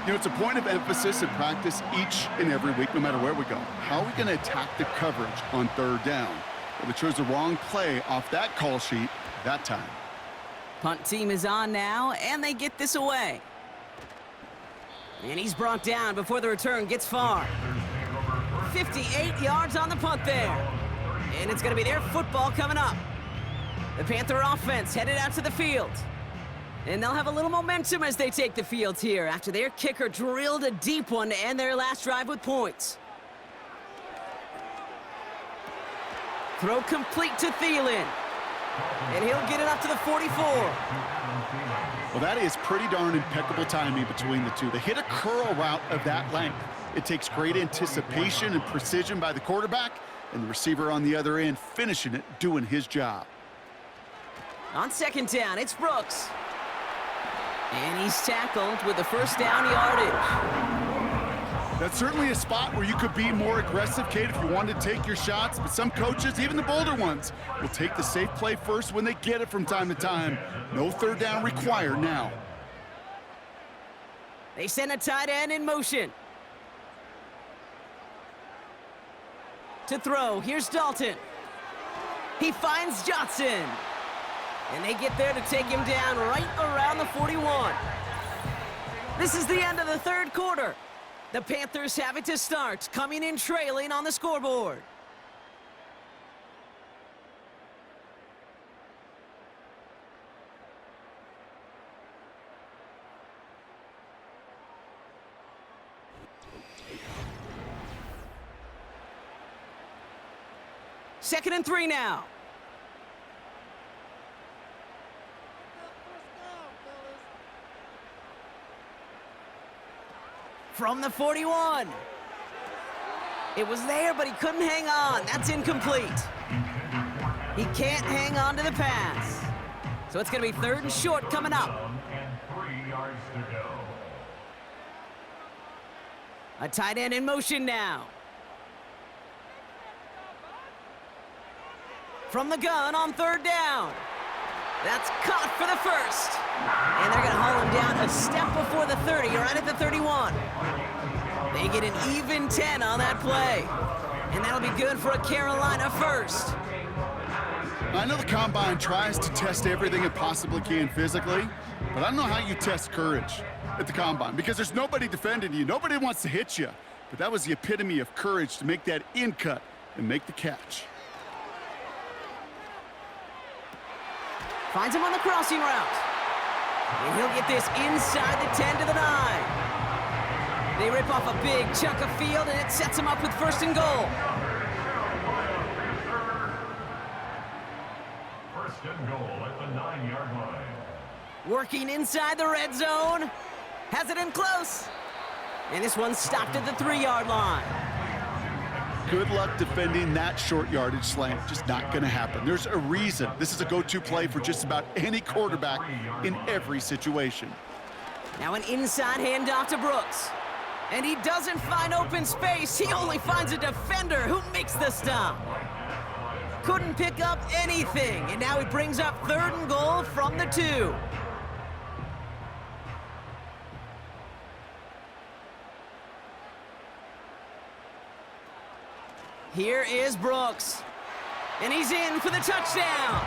You know, it's a point of emphasis in practice each and every week, no matter where we go. How are we going to attack the coverage on third down? Well, they chose the wrong play off that call sheet that time. Punt team is on now, and they get this away. And he's brought down before the return gets far. 58 yards on the punt there. And it's going to be their football coming up. The Panther offense headed out to the field. And they'll have a little momentum as they take the field here after their kicker drilled a deep one to end their last drive with points. Throw complete to Thielen. And he'll get it up to the 44. Well, that is pretty darn impeccable timing between the two. They hit a curl route of that length. It takes great anticipation and precision by the quarterback, and the receiver on the other end finishing it, doing his job. On second down, it's Brooks. And he's tackled with the first down yardage. That's certainly a spot where you could be more aggressive, Kate, if you wanted to take your shots. But some coaches, even the bolder ones, will take the safe play first when they get it from time to time. No third down required now. They send a tight end in motion. To throw, here's Dalton. He finds Johnson. And they get there to take him down right around the 41. This is the end of the third quarter. The Panthers have it to start, coming in trailing on the scoreboard. Second and 3 now. From the 41. It was there, but he couldn't hang on. That's incomplete. He can't hang on to the pass. So it's going to be third and short coming up. And 3 yards to go. A tight end in motion now. From the gun on third down. That's caught for the first. And they're going to haul him down a step before the 30, right at the 31. They get an even 10 on that play. And that'll be good for a Carolina first. I know the Combine tries to test everything it possibly can physically, but I don't know how you test courage at the Combine because there's nobody defending you. Nobody wants to hit you. But that was the epitome of courage to make that in cut and make the catch. Finds him on the crossing route. And he'll get this inside the 10 to the 9. They rip off a big chunk of field, and it sets him up with first and goal. First and goal at the 9-yard line. Working inside the red zone. Has it in close. And this one's stopped at the 3-yard line. Good luck defending that short yardage slant. Just not going to happen. There's a reason. This is a go-to play for just about any quarterback in every situation. Now an inside handoff to Brooks. And he doesn't find open space. He only finds a defender who makes the stop. Couldn't pick up anything. And now he brings up third and goal from the 2. Here is Brooks. And he's in for the touchdown.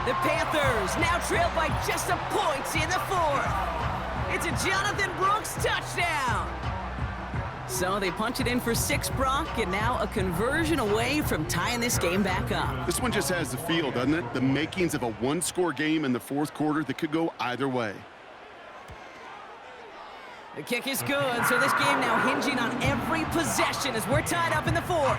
The Panthers now trail by just a point in the 4th. It's a Jonathan Brooks touchdown. So they punch it in for 6, Brock, and now a conversion away from tying this game back up. This one just has the feel, doesn't it? The makings of a one-score game in the 4th quarter that could go either way. The kick is good, so this game now hinging on every possession as we're tied up in the 4th.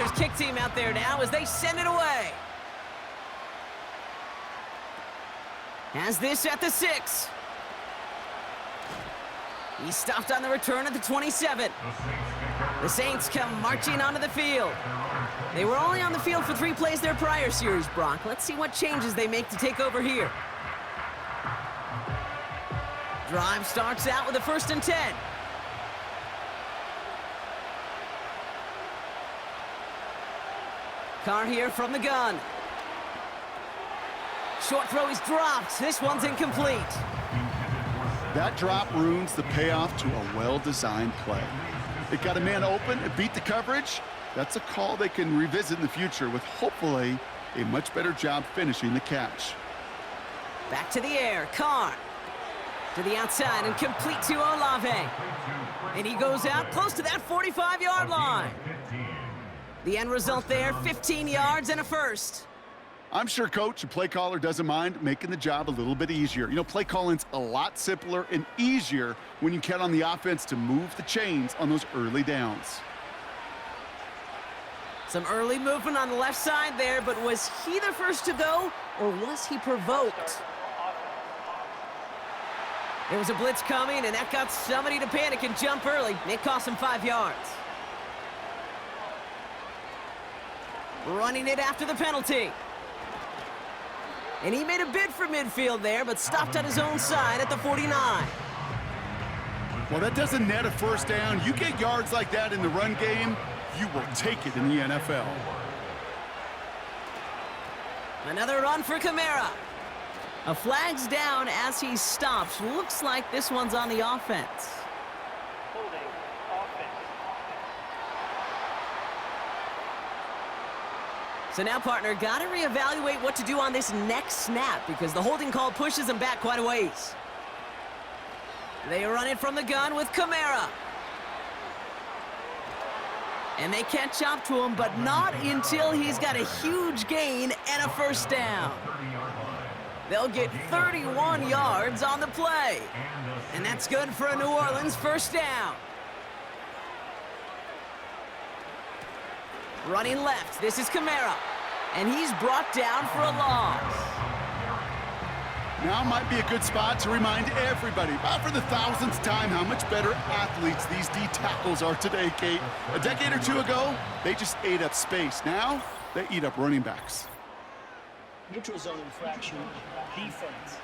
Panthers kick team out there now as they send it away. Has this at the 6. He stopped on the return at the 27. The Saints come marching onto the field. They were only on the field for 3 plays their prior series, Brock. Let's see what changes they make to take over here. Drive starts out with a 1st and 10. Carr here from the gun. Short throw is dropped. This one's incomplete. That drop ruins the payoff to a well-designed play. It got a man open, it beat the coverage. That's a call they can revisit in the future with hopefully a much better job finishing the catch. Back to the air, Carr. To the outside and complete to Olave. And he goes out close to that 45-yard line. The end result there, 15 yards and a first. I'm sure coach and play caller doesn't mind making the job a little bit easier. You know, play calling's a lot simpler and easier when you count on the offense to move the chains on those early downs. Some early movement on the left side there, but was he the first to go, or was he provoked? There was a blitz coming, and that got somebody to panic and jump early. It cost him 5 yards. Running it after the penalty. And he made a bid for midfield there, but stopped on his own side at the 49. Well, that doesn't net a first down. You get yards like that in the run game, you will take it in the NFL. Another run for Kamara. A flag's down as he stops. Looks like this one's on the offense. Holding offense. So now, partner, got to reevaluate what to do on this next snap because the holding call pushes him back quite a ways. They run it from the gun with Kamara. And they catch up to him, but not until he's got a huge gain and a first down. They'll get 31 yards on the play. And that's good for a New Orleans first down. Running left, this is Kamara. And he's brought down for a loss. Now might be a good spot to remind everybody, about for the 1000th time, how much better athletes these D tackles are today, Kate. A decade or two ago, they just ate up space. Now, they eat up running backs. Neutral zone infraction, defense.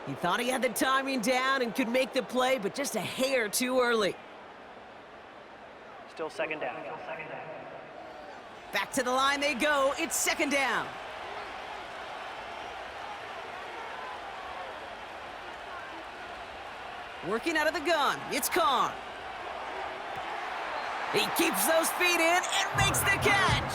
He thought he had the timing down and could make the play, but just a hair too early. Still second down. Back to the line they go. It's second down. Working out of the gun. It's Carr. He keeps those feet in and makes the catch.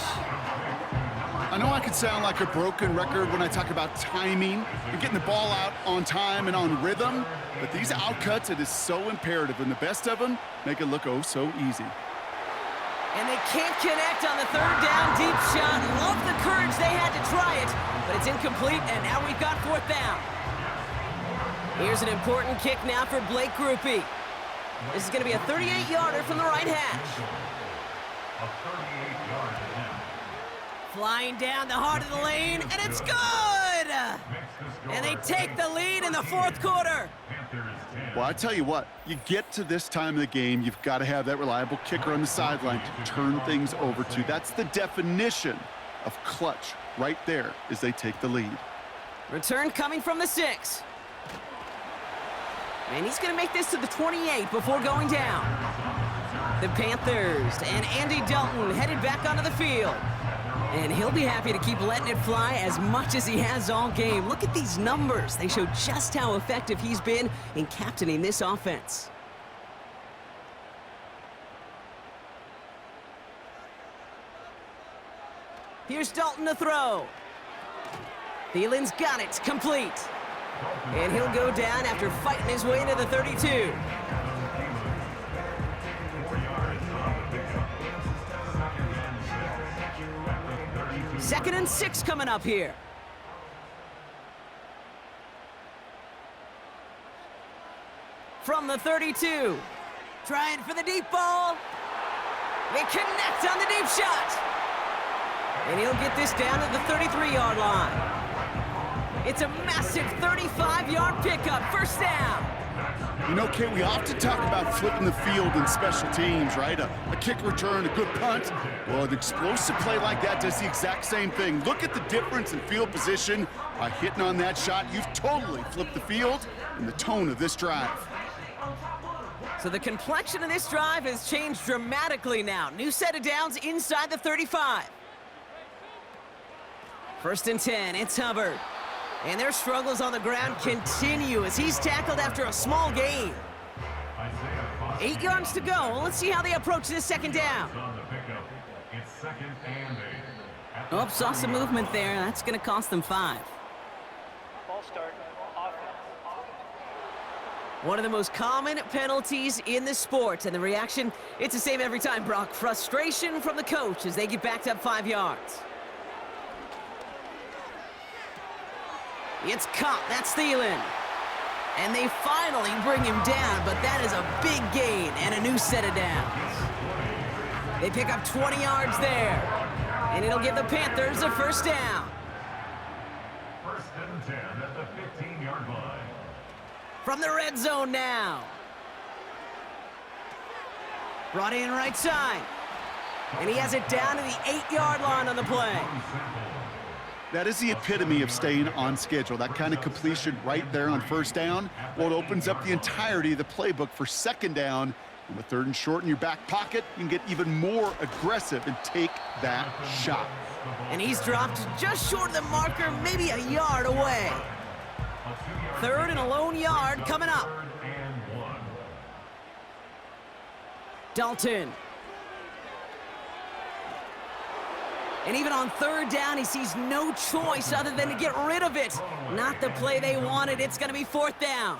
I know I can sound like a broken record when I talk about timing and getting the ball out on time and on rhythm, but these outcuts, it is so imperative, and the best of them make it look oh so easy. And they can't connect on the third down deep shot. Love the courage they had to try it, but it's incomplete, and now we've got fourth down. Here's an important kick now for Blake Grupe. This is going to be a 38-yarder from the right hash. A 38-yard attempt. Flying down the heart of the lane, and it's good! And they take the lead in the fourth quarter. Well, I tell you what, you get to this time of the game, you've got to have that reliable kicker on the sideline to turn things over to. That's the definition of clutch right there as they take the lead. Return coming from the 6. And he's going to make this to the 28 before going down. The Panthers and Andy Dalton headed back onto the field. And he'll be happy to keep letting it fly as much as he has all game. Look at these numbers. They show just how effective he's been in captaining this offense. Here's Dalton to throw. Thielen's got it, complete. And he'll go down after fighting his way into the 32. Second and 6 coming up here. From the 32. Trying for the deep ball. They connect on the deep shot. And he'll get this down to the 33-yard line. It's a massive 35-yard pickup, first down. You know, Kate, we often talk about flipping the field in special teams, right? A kick return, a good punt. Well, an explosive play like that does the exact same thing. Look at the difference in field position. By hitting on that shot, you've totally flipped the field and the tone of this drive. So the complexion of this drive has changed dramatically now. New set of downs inside the 35. First and 10, it's Hubbard. And their struggles on the ground continue as he's tackled after a small gain. 8 yards to go. Let's see how they approach this second down. Oh, saw some movement there. That's going to cost them 5. Ball start, offense. One of the most common penalties in the sport, and the reaction, it's the same every time, Brock. Frustration from the coach as they get backed up 5 yards. It's caught. That's Thielen. And they finally bring him down, but that is a big gain and a new set of downs. They pick up 20 yards there, and it'll give the Panthers a first down. First and 10 at the 15-yard line. From the red zone now. Brought in right side. And he has it down to the 8-yard line on the play. That is the epitome of staying on schedule. That kind of completion right there on first down. Well, it opens up the entirety of the playbook for second down. And with third and short in your back pocket, you can get even more aggressive and take that shot. And he's dropped just short of the marker, maybe a yard away. Third and a lone yard coming up. Dalton. And even on third down, he sees no choice other than to get rid of it. Not the play they wanted. It's going to be fourth down.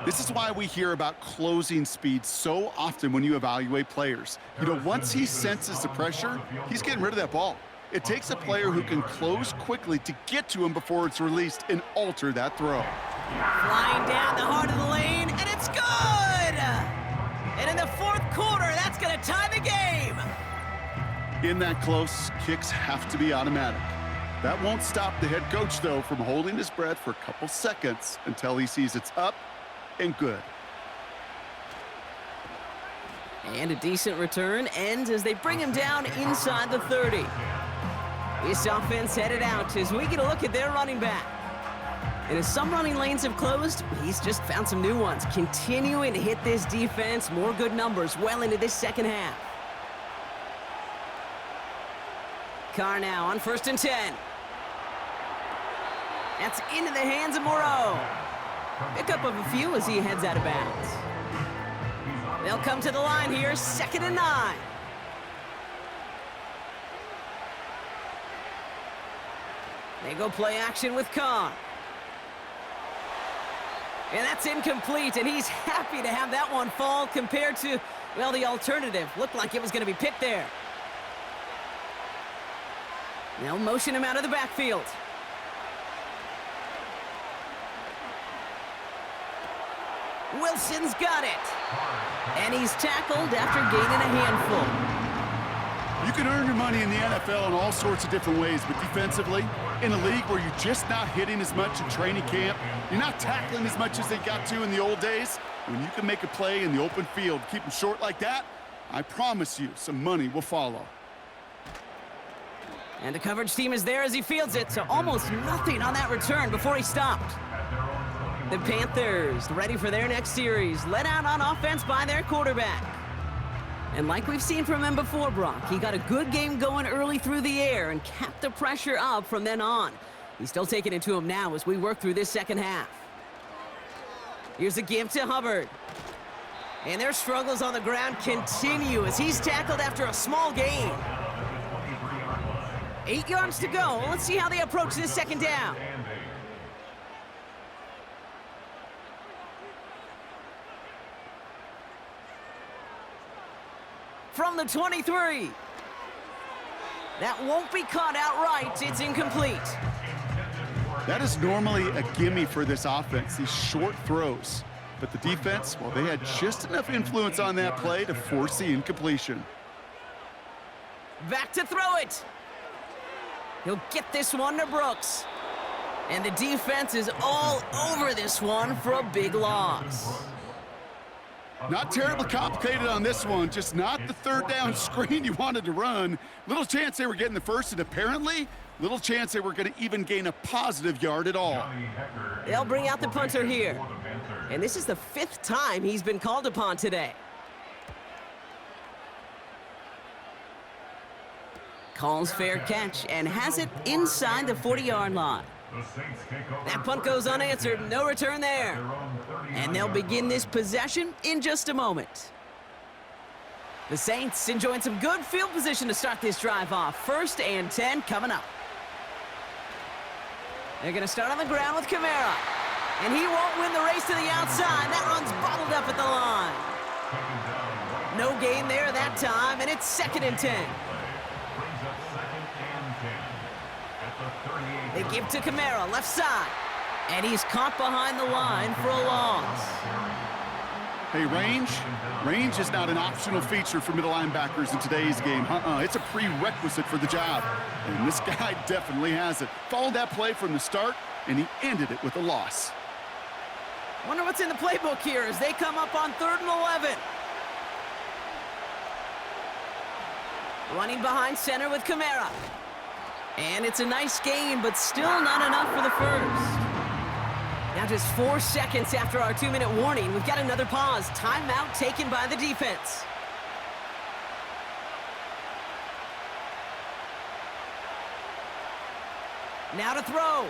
This is why we hear about closing speed so often when you evaluate players. You know, once he senses the pressure, he's getting rid of that ball. It takes a player who can close quickly to get to him before it's released and alter that throw. Flying down the heart of the lane, and it's good! And in the fourth quarter, that's going to tie the game. In that close, kicks have to be automatic. That won't stop the head coach, though, from holding his breath for a couple seconds until he sees it's up and good. And a decent return ends as they bring him down inside the 30. This offense headed out as we get a look at their running back. And as some running lanes have closed, he's just found some new ones, continuing to hit this defense. More good numbers well into this second half. Carr now on first and 10. That's into the hands of Moreau. Pickup of a few as he heads out of bounds. They'll come to the line here, 2nd and 9. They go play action with Carr. And that's incomplete, and he's happy to have that one fall compared to, well, the alternative. Looked like it was going to be picked there. They'll motion him out of the backfield. Wilson's got it. And he's tackled after gaining a handful. You can earn your money in the NFL in all sorts of different ways, but defensively, in a league where you're just not hitting as much in training camp, you're not tackling as much as they got to in the old days, when you can make a play in the open field, keep them short like that, I promise you some money will follow. And the coverage team is there as he fields it, so almost nothing on that return before he stopped. The Panthers ready for their next series, led out on offense by their quarterback. And like we've seen from him before, Brock, he got a good game going early through the air and kept the pressure up from then on. He's still taking it to him now as we work through this second half. Here's a give to Hubbard. And their struggles on the ground continue as he's tackled after a small gain. 8 yards to go. Let's see how they approach this second down. From the 23. That won't be caught outright. It's incomplete. That is normally a gimme for this offense, these short throws. But the defense, well, they had just enough influence on that play to force the incompletion. Back to throw it. He'll get this one to Brooks. And the defense is all over this one for a big loss. Not terribly complicated on this one, just not the third down screen you wanted to run. Little chance they were getting the first, and apparently, little chance they were going to even gain a positive yard at all. They'll bring out the punter here. And this is the 5th time he's been called upon today. Calls fair catch and has it inside the 40-yard line. That punt goes unanswered, no return there. And they'll begin this possession in just a moment. The Saints enjoying some good field position to start this drive off. 1st and 10 coming up. They're going to start on the ground with Kamara. And he won't win the race to the outside. That run's bottled up at the line. No gain there that time, and it's 2nd and 10. They give to Kamara, left side. And he's caught behind the line for a loss. Hey, range is not an optional feature for middle linebackers in today's game. It's a prerequisite for the job. And this guy definitely has it. Followed that play from the start, and he ended it with a loss. Wonder what's in the playbook here as they come up on 3rd and 11. Running behind center with Kamara. And it's a nice gain, but still not enough for the first. Now just 4 seconds after our 2-minute warning, we've got another pause. Timeout taken by the defense. Now to throw.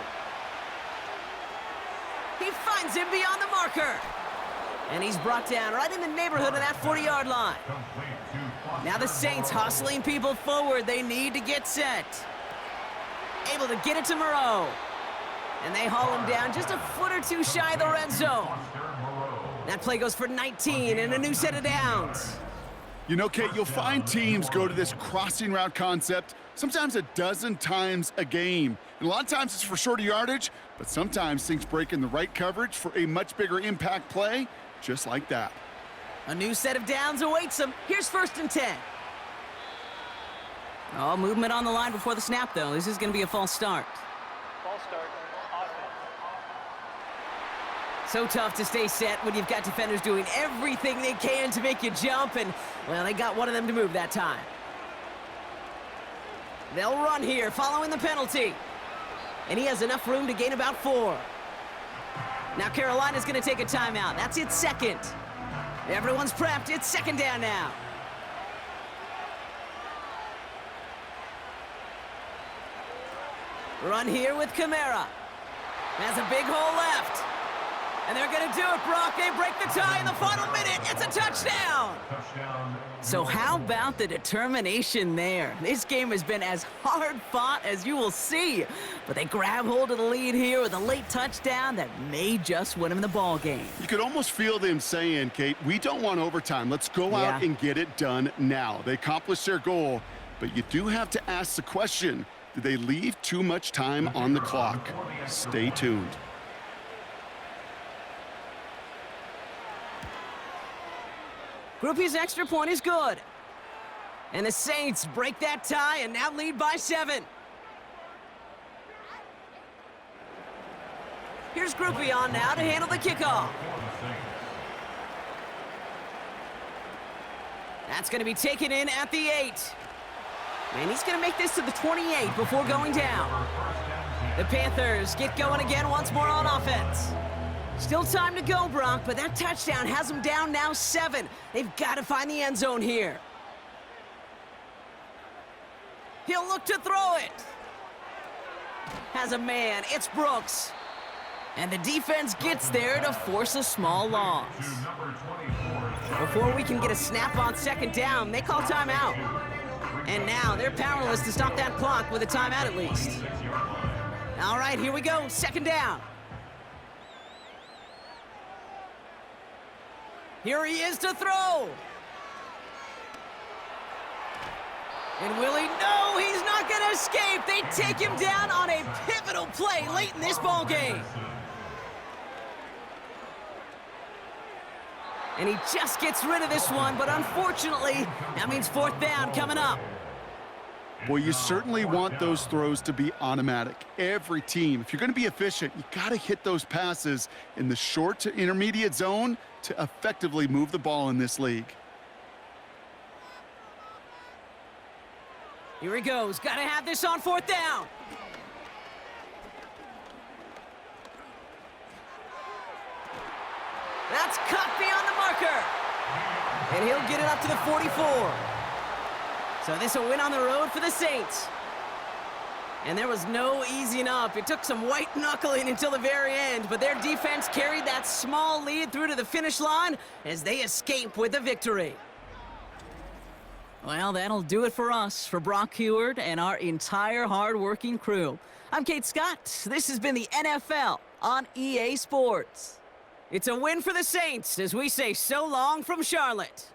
He finds him beyond the marker. And he's brought down right in the neighborhood of that 40-yard line. Now the Saints hustling people forward. They need to get set. Able to get it to Moreau. And they haul him down just a foot or two shy of the red zone. That play goes for 19 and a new set of downs. You know, Kate, you'll find teams go to this crossing route concept sometimes a dozen times a game. And a lot of times it's for shorter yardage, but sometimes things break in the right coverage for a much bigger impact play, just like that. A new set of downs awaits them. Here's 1st and 10. Oh, movement on the line before the snap, though. This is going to be a false start. False start. Offense. So tough to stay set when you've got defenders doing everything they can to make you jump, and, well, they got one of them to move that time. They'll run here, following the penalty. And he has enough room to gain about 4. Now Carolina's going to take a timeout. That's its 2nd. Everyone's prepped. It's 2nd down now. Run here with Kamara. Has a big hole left. And they're going to do it, Brock. They break the tie in the final minute. It's a touchdown. So how about the determination there? This game has been as hard fought as you will see. But they grab hold of the lead here with a late touchdown that may just win them the ball game. You could almost feel them saying, Kate, we don't want overtime. Let's go out and get it done now. They accomplished their goal, but you do have to ask the question, did they leave too much time on the clock? Stay tuned. Groupie's extra point is good. And the Saints break that tie and now lead by 7. Here's Groupie on now to handle the kickoff. That's going to be taken in at the 8. And he's going to make this to the 28 before going down. The Panthers get going again once more on offense. Still time to go, Brock, but that touchdown has them down now 7. They've got to find the end zone here. He'll look to throw it. Has a man. It's Brooks. And the defense gets there to force a small loss. Before we can get a snap on 2nd down, they call timeout. And now they're powerless to stop that clock with a timeout at least. All right, here we go. 2nd down. Here he is to throw. And will he? No, he's not going to escape. They take him down on a pivotal play late in this ball game. And he just gets rid of this one, but unfortunately, that means 4th down coming up. Boy, you certainly want those throws to be automatic. Every team, if you're going to be efficient, you got to hit those passes in the short to intermediate zone to effectively move the ball in this league. Here he goes. Got to have this on 4th down. That's cut beyond the marker. And he'll get it up to the 44. So this a win on the road for the Saints. And there was no easing up. It took some white knuckling until the very end, but their defense carried that small lead through to the finish line as they escape with the victory. Well, that'll do it for us, for Brock Heward and our entire hard-working crew. I'm Kate Scott. This has been the NFL on EA Sports. It's a win for the Saints as we say so long from Charlotte.